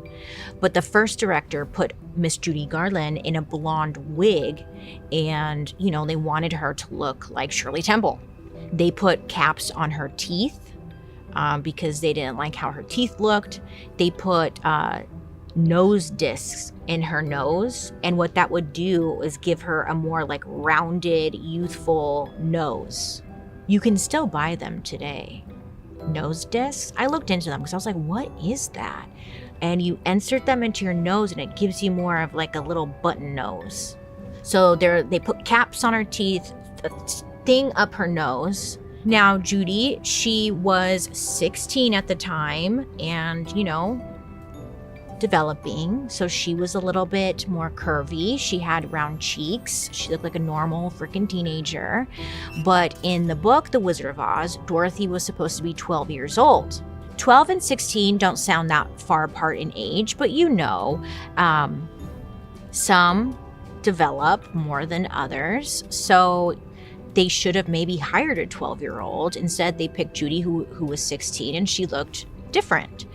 But the first director put Miss Judy Garland in a blonde wig and, they wanted her to look like Shirley Temple. They put caps on her teeth because they didn't like how her teeth looked. They put nose discs in her nose, and what that would do is give her a more like rounded, youthful nose. You can still buy them today. Nose discs? I looked into them because I was like, what is that? And you insert them into your nose and it gives you more of like a little button nose. So they put caps on her teeth, a thing up her nose, Now, Judy, she was 16 at the time and, developing. So she was a little bit more curvy. She had round cheeks. She looked like a normal freaking teenager. But in the book, The Wizard of Oz, Dorothy was supposed to be 12 years old. 12 and 16 don't sound that far apart in age, but some develop more than others. So they should have maybe hired a 12-year-old. Instead, they picked Judy, who was 16, and she looked different.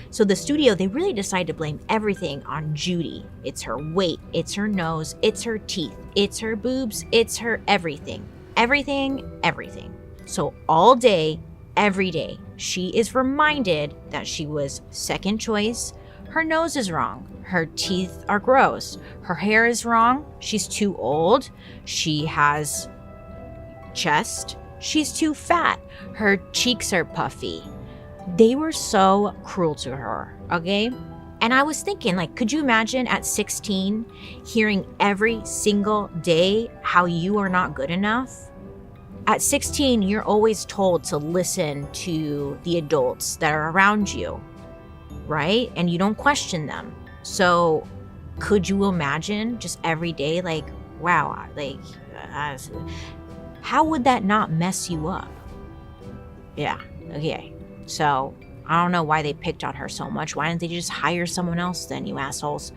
So the studio, they really decided to blame everything on Judy. It's her weight, it's her nose, it's her teeth, it's her boobs, it's her everything. Everything. So all day, every day, she is reminded that she was second choice. Her nose is wrong. Her teeth are gross. Her hair is wrong. She's too old. She has chest. She's too fat. Her cheeks are puffy. They were so cruel to her, okay? And I was thinking, could you imagine at 16 hearing every single day how you are not good enough? At 16, you're always told to listen to the adults that are around you, right? And you don't question them. So could you imagine just every day, wow, how would that not mess you up? Yeah, okay. So I don't know why they picked on her so much. Why didn't they just hire someone else then, you assholes?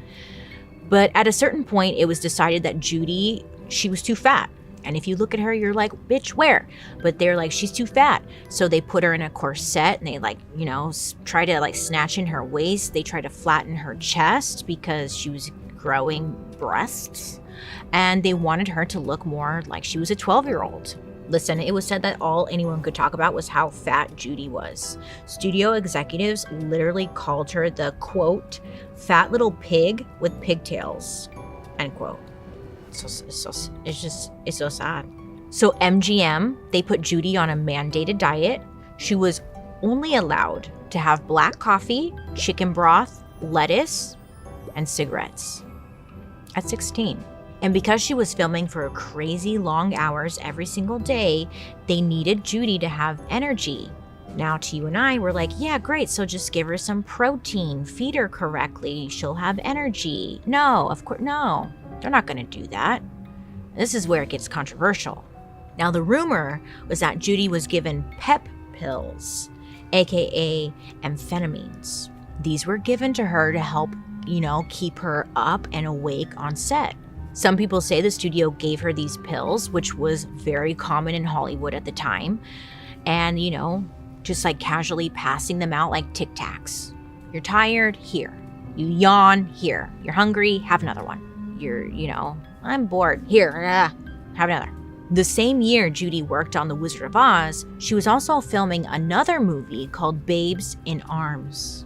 But at a certain point, it was decided that Judy, she was too fat. And if you look at her, you're like, bitch, where? But they're like, she's too fat. So they put her in a corset and they try to snatch in her waist. They try to flatten her chest because she was growing breasts. And they wanted her to look more like she was a 12-year-old. Listen, it was said that all anyone could talk about was how fat Judy was. Studio executives literally called her the, quote, fat little pig with pigtails, end quote. It's so sad. So MGM, they put Judy on a mandated diet. She was only allowed to have black coffee, chicken broth, lettuce, and cigarettes at 16. And because she was filming for crazy long hours every single day, they needed Judy to have energy. Now to you and I, we're like, yeah, great. So just give her some protein, feed her correctly. She'll have energy. No, of course, no. They're not going to do that. This is where it gets controversial. Now, the rumor was that Judy was given pep pills, aka amphetamines. These were given to her to help, keep her up and awake on set. Some people say the studio gave her these pills, which was very common in Hollywood at the time, and, just casually passing them out like Tic Tacs. You're tired? Here. You yawn? Here. You're hungry? Have another one. You're, I'm bored. Here, have another. The same year Judy worked on The Wizard of Oz, she was also filming another movie called Babes in Arms.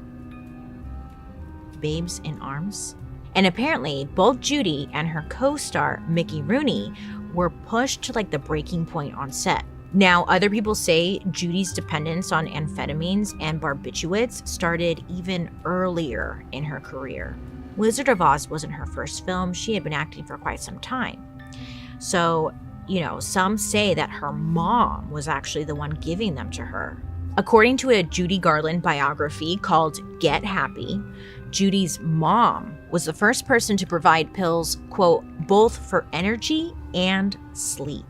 Babes in Arms? And apparently, both Judy and her co-star, Mickey Rooney, were pushed to the breaking point on set. Now, other people say Judy's dependence on amphetamines and barbiturates started even earlier in her career. Wizard of Oz wasn't her first film. She had been acting for quite some time. So, some say that her mom was actually the one giving them to her. According to a Judy Garland biography called Get Happy, Judy's mom was the first person to provide pills, quote, both for energy and sleep.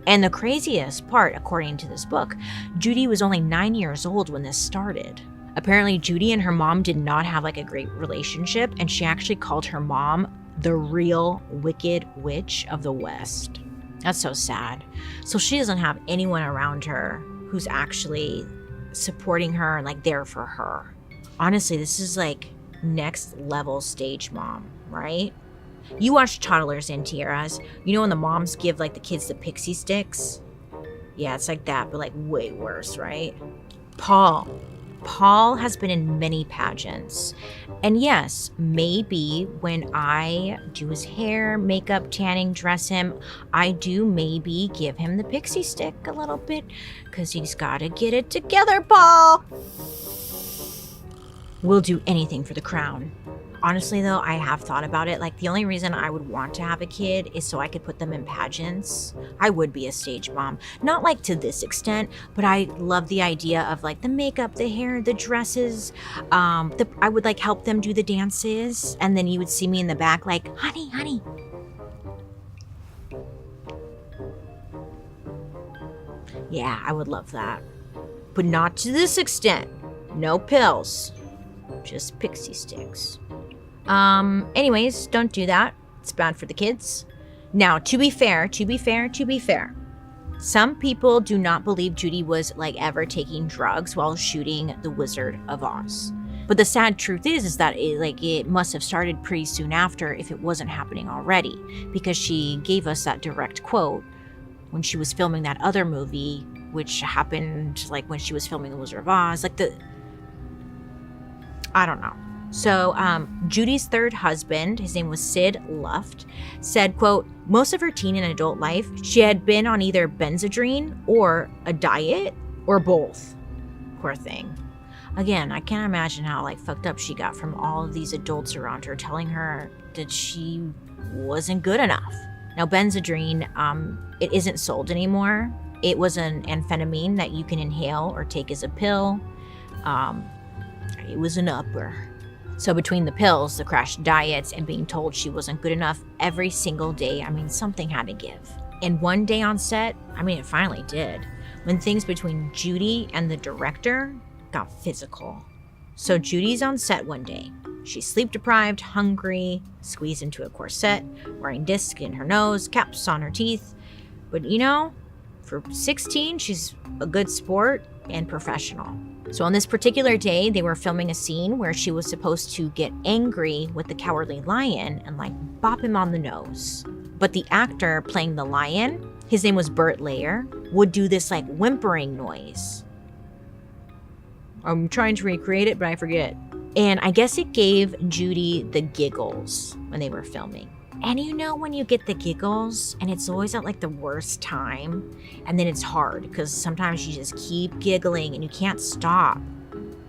And the craziest part, according to this book, Judy was only 9 years old when this started. Apparently, Judy and her mom did not have a great relationship, and she actually called her mom the real wicked witch of the West. That's so sad. So she doesn't have anyone around her who's actually supporting her and there for her. Honestly, this is next level stage mom, right? You watch Toddlers and Tiaras. When the moms give the kids the pixie sticks? Yeah, it's like that, but way worse, right? Paul has been in many pageants. And yes, maybe when I do his hair, makeup, tanning, dress him, I do maybe give him the pixie stick a little bit because he's got to get it together, Paul. We'll do anything for the crown. Honestly, though, I have thought about it. Like, the only reason I would want to have a kid is so I could put them in pageants. I would be a stage mom. Not like to this extent, but I love the idea of like the makeup, the hair, the dresses. I would like help them do the dances. And then you would see me in the back like, honey, honey. Yeah, I would love that. But not to this extent. No pills. Just pixie sticks. Anyways, don't do that. It's bad for the kids. Now, to be fair, some people do not believe Judy was like ever taking drugs while shooting The Wizard of Oz. But the sad truth is that it must have started pretty soon after if it wasn't happening already, because she gave us that direct quote when she was filming that other movie, which happened like when she was filming The Wizard of Oz, I don't know. So Judy's third husband, his name was Sid Luft, said, quote, most of her teen and adult life, she had been on either Benzedrine or a diet or both. Poor thing. Again, I can't imagine how like fucked up she got from all of these adults around her telling her that she wasn't good enough. Now, Benzedrine, it isn't sold anymore. It was an amphetamine that you can inhale or take as a pill. It was an upper. So between the pills, the crash diets, and being told she wasn't good enough every single day, I mean, something had to give. And one day on set, I mean, it finally did, when things between Judy and the director got physical. So Judy's on set one day. She's sleep-deprived, hungry, squeezed into a corset, wearing discs in her nose, caps on her teeth. But you know, for 16, she's a good sport and professional. So on this particular day, they were filming a scene where she was supposed to get angry with the Cowardly Lion and like bop him on the nose. But the actor playing the lion, his name was Burt Layer, would do this like whimpering noise. I'm trying to recreate it, but I forget. And I guess it gave Judy the giggles when they were filming. And you know when you get the giggles, and it's always at like the worst time, and then it's hard because sometimes you just keep giggling and you can't stop.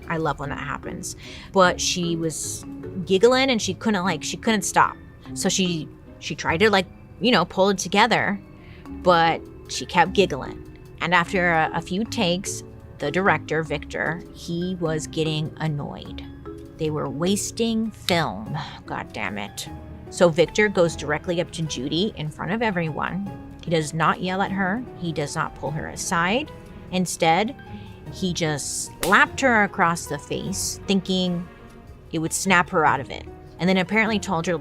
I love when that happens. But she was giggling and she couldn't stop. So she tried to pull it together, but she kept giggling. And after a few takes, the director, Victor, he was getting annoyed. They were wasting film. God damn it. So Victor goes directly up to Judy in front of everyone. He does not yell at her. He does not pull her aside. Instead, he just slapped her across the face, thinking it would snap her out of it. And then apparently told her,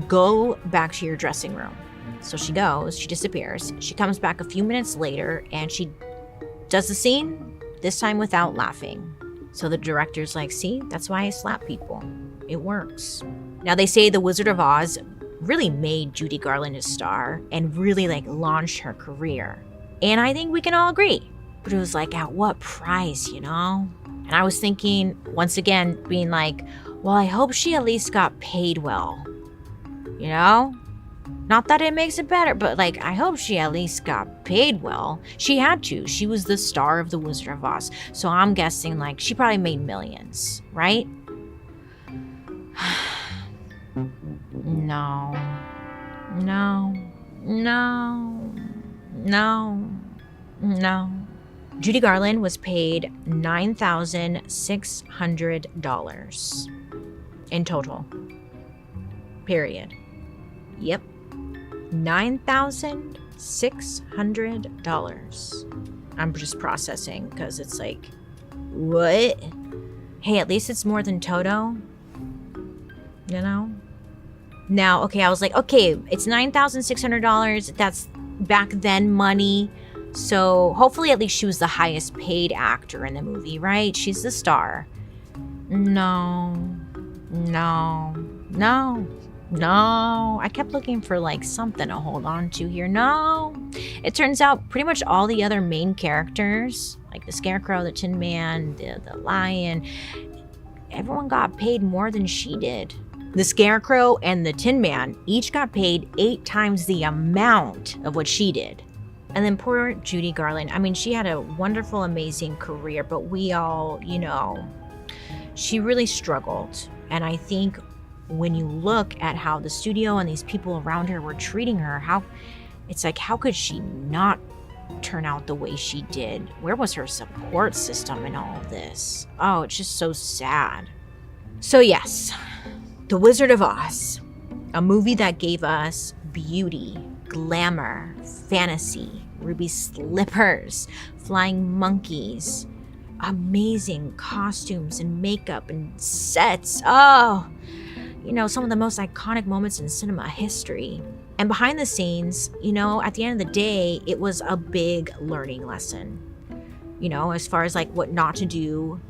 go back to your dressing room. So she goes, she disappears. She comes back a few minutes later and she does the scene, this time without laughing. So the director's like, see, that's why I slap people. It works. Now they say The Wizard of Oz really made Judy Garland a star and really launched her career. And I think we can all agree. But it was at what price, you know? And I was thinking, once again, being well, I hope she at least got paid well. You know? Not that it makes it better, but I hope she at least got paid well. She had to. She was the star of The Wizard of Oz. So I'm guessing she probably made millions, right? No. Judy Garland was paid $9,600 in total. Period. Yep. $9,600. I'm just processing because it's what? Hey, at least it's more than Toto. You know? Now, okay, I was okay, it's $9,600. That's back then money. So hopefully at least she was the highest paid actor in the movie, right? She's the star. No. I kept looking for something to hold on to here. No. It turns out pretty much all the other main characters, the Scarecrow, the Tin Man, the Lion, everyone got paid more than she did. The Scarecrow and the Tin Man each got paid 8 times the amount of what she did. And then poor Judy Garland. I mean, she had a wonderful, amazing career, but we all, she really struggled. And I think when you look at how the studio and these people around her were treating her, how could she not turn out the way she did? Where was her support system in all of this? Oh, it's just so sad. So yes, The Wizard of Oz, a movie that gave us beauty, glamour, fantasy, ruby slippers, flying monkeys, amazing costumes and makeup and sets. Oh, some of the most iconic moments in cinema history. And behind the scenes, at the end of the day, it was a big learning lesson. As far as like what not to do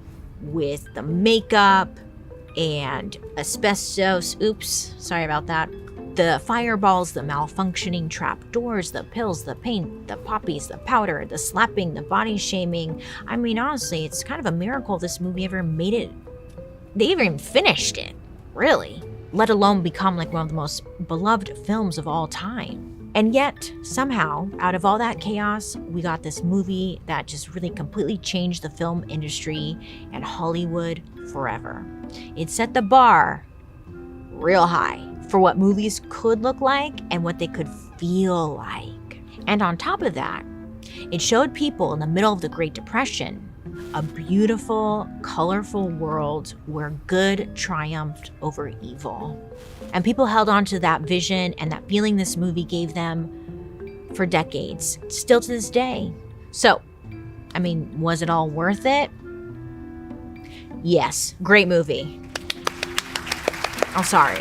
with the makeup and asbestos. Oops, sorry about that. The fireballs, the malfunctioning trap doors, the pills, the paint, the poppies, the powder, the slapping, the body shaming. I mean, honestly, it's kind of a miracle this movie ever made it. They even finished it, really, let alone become like one of the most beloved films of all time. And yet, somehow, out of all that chaos, we got this movie that just really completely changed the film industry and Hollywood forever. It set the bar real high for what movies could look like and what they could feel like. And on top of that, it showed people in the middle of the Great Depression a beautiful, colorful world where good triumphed over evil. And people held on to that vision and that feeling this movie gave them for decades, still to this day. So, was it all worth it? Yes, great movie. I'm sorry.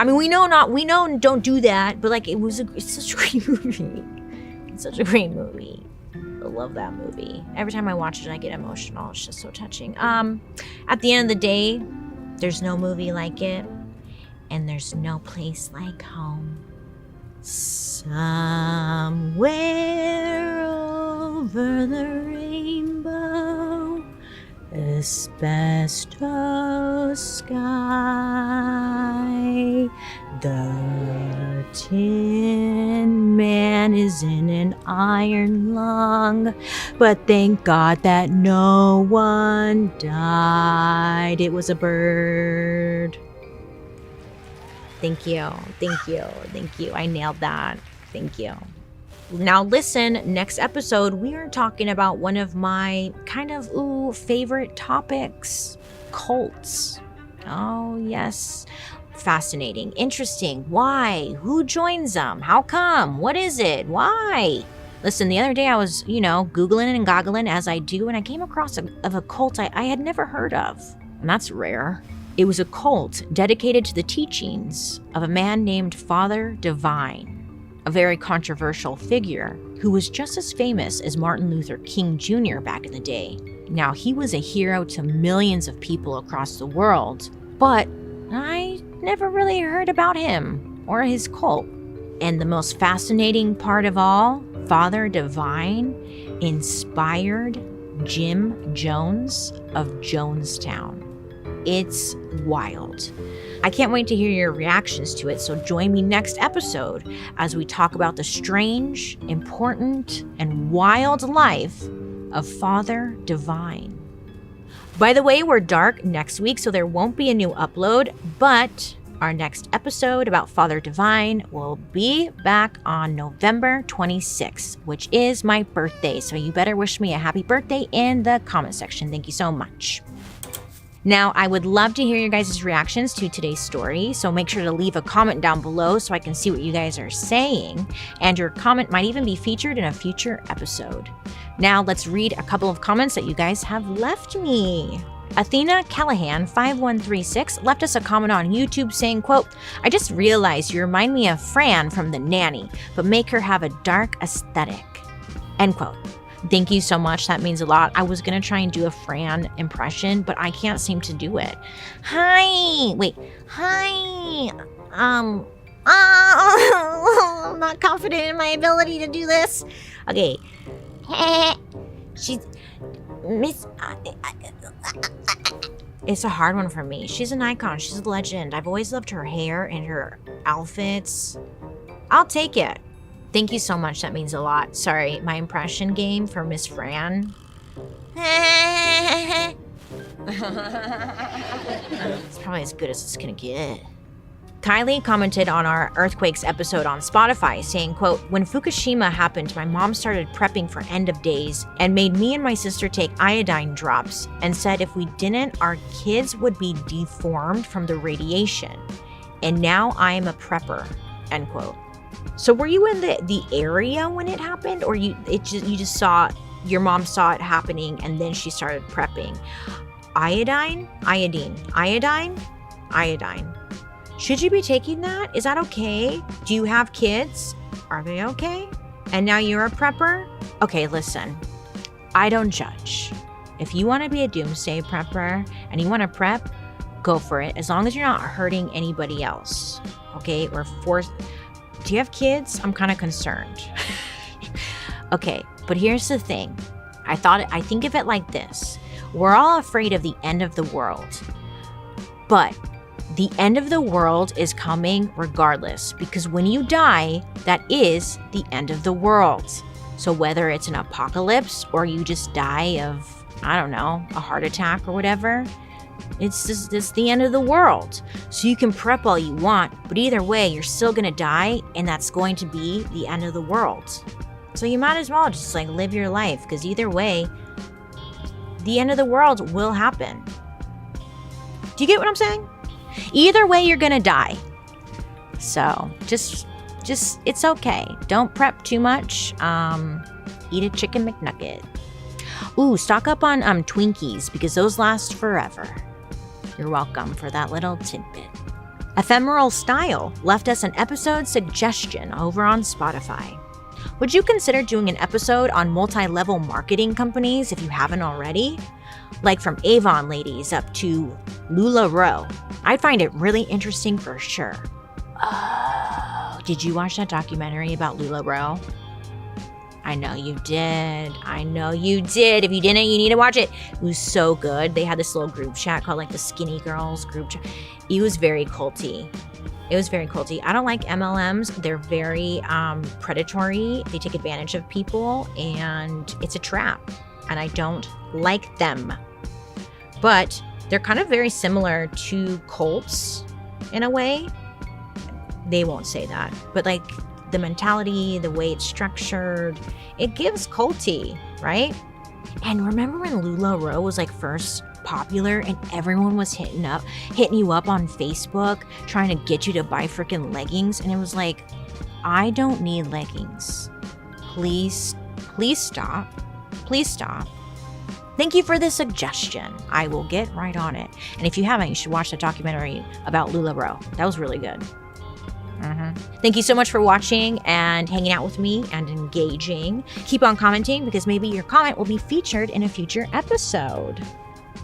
We know don't do that, but like it's such a great movie. It's such a great movie. I love that movie. Every time I watch it, I get emotional. It's just so touching. At the end of the day, there's no movie like it, and there's no place like home. Somewhere over the rainbow, asbestos sky, the Tin Man is in an iron lung, but thank God that no one died. It was a bird. Thank you. I nailed that. Thank you. Now listen, next episode, we are talking about one of my kind of, favorite topics, cults. Oh, yes. Fascinating, interesting. Why? Who joins them? How come? What is it? Why? Listen, the other day I was, Googling and goggling as I do, and I came across a cult I had never heard of. And that's rare. It was a cult dedicated to the teachings of a man named Father Divine, a very controversial figure who was just as famous as Martin Luther King Jr. back in the day. Now, he was a hero to millions of people across the world, but I never really heard about him or his cult. And the most fascinating part of all, Father Divine inspired Jim Jones of Jonestown. It's wild. I can't wait to hear your reactions to it, so join me next episode as we talk about the strange, important, and wild life of Father Divine. By the way, we're dark next week, so there won't be a new upload, but our next episode about Father Divine will be back on November 26th, which is my birthday, so you better wish me a happy birthday in the comment section. Thank you so much. Now, I would love to hear your guys' reactions to today's story, so make sure to leave a comment down below so I can see what you guys are saying, and your comment might even be featured in a future episode. Now, let's read a couple of comments that you guys have left me. Athena Callahan 5136 left us a comment on YouTube saying, quote, "I just realized you remind me of Fran from The Nanny, but make her have a dark aesthetic." End quote. Thank you so much. That means a lot. I was going to try and do a Fran impression, but I can't seem to do it. Hi. I'm not confident in my ability to do this. Okay. She's Miss. It's a hard one for me. She's an icon. She's a legend. I've always loved her hair and her outfits. I'll take it. Thank you so much. That means a lot. Sorry, my impression game for Miss Fran. It's probably as good as it's gonna get. Kylie commented on our earthquakes episode on Spotify saying, quote, when Fukushima happened, my mom started prepping for end of days and made me and my sister take iodine drops and said if we didn't, our kids would be deformed from the radiation. And now I am a prepper, end quote. So were you in the area when it happened, or you just saw, your mom saw it happening and then she started prepping? Iodine? Iodine? Should you be taking that? Is that okay? Do you have kids? Are they okay? And now you're a prepper? Okay, listen. I don't judge. If you want to be a doomsday prepper and you want to prep, go for it. As long as you're not hurting anybody else. Okay? Or force. Do you have kids? I'm kind of concerned. Okay, but here's the thing. I think of it like this. We're all afraid of the end of the world. But the end of the world is coming regardless, because when you die, that is the end of the world. So whether it's an apocalypse or you just die of, I don't know, a heart attack or whatever, it's the end of the world. So you can prep all you want, but either way, you're still gonna die, and that's going to be the end of the world. So you might as well just like live your life, because either way, the end of the world will happen. Do you get what I'm saying? Either way, you're gonna die. So just it's okay. Don't prep too much. Eat a chicken McNugget. Ooh, stock up on Twinkies, because those last forever. You're welcome for that little tidbit. Ephemeral Style left us an episode suggestion over on Spotify. Would you consider doing an episode on multi-level marketing companies if you haven't already? Like from Avon ladies up to LuLaRoe. I'd find it really interesting for sure. Oh, did you watch that documentary about LuLaRoe? I know you did. If you didn't, you need to watch it. It was so good. They had this little group chat called like the Skinny Girls group chat. It was very culty. I don't like MLMs. They're very predatory. They take advantage of people, and it's a trap. And I don't like them. But they're kind of very similar to cults in a way. They won't say that. But like the mentality, the way it's structured, it gives culty, right? And remember when LuLaRoe was like first popular and everyone was hitting you up on Facebook trying to get you to buy freaking leggings, and it was like, I don't need leggings. Please stop. Thank you for the suggestion. I will get right on it. And if you haven't, you should watch the documentary about LuLaRoe. That was really good. Thank you so much for watching and hanging out with me and engaging. Keep on commenting, because maybe your comment will be featured in a future episode.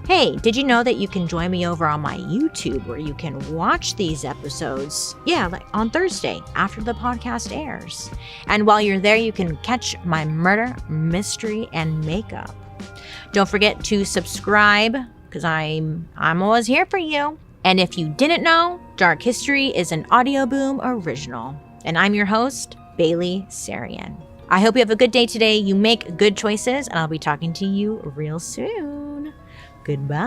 Hey, did you know that you can join me over on my YouTube, where you can watch these episodes? Yeah, like on Thursday after the podcast airs. And while you're there, you can catch my murder, mystery, and makeup. Don't forget to subscribe, because I'm always here for you. And if you didn't know, Dark History is an Audio Boom original. And I'm your host, Bailey Sarian. I hope you have a good day today. You make good choices, and I'll be talking to you real soon. Goodbye.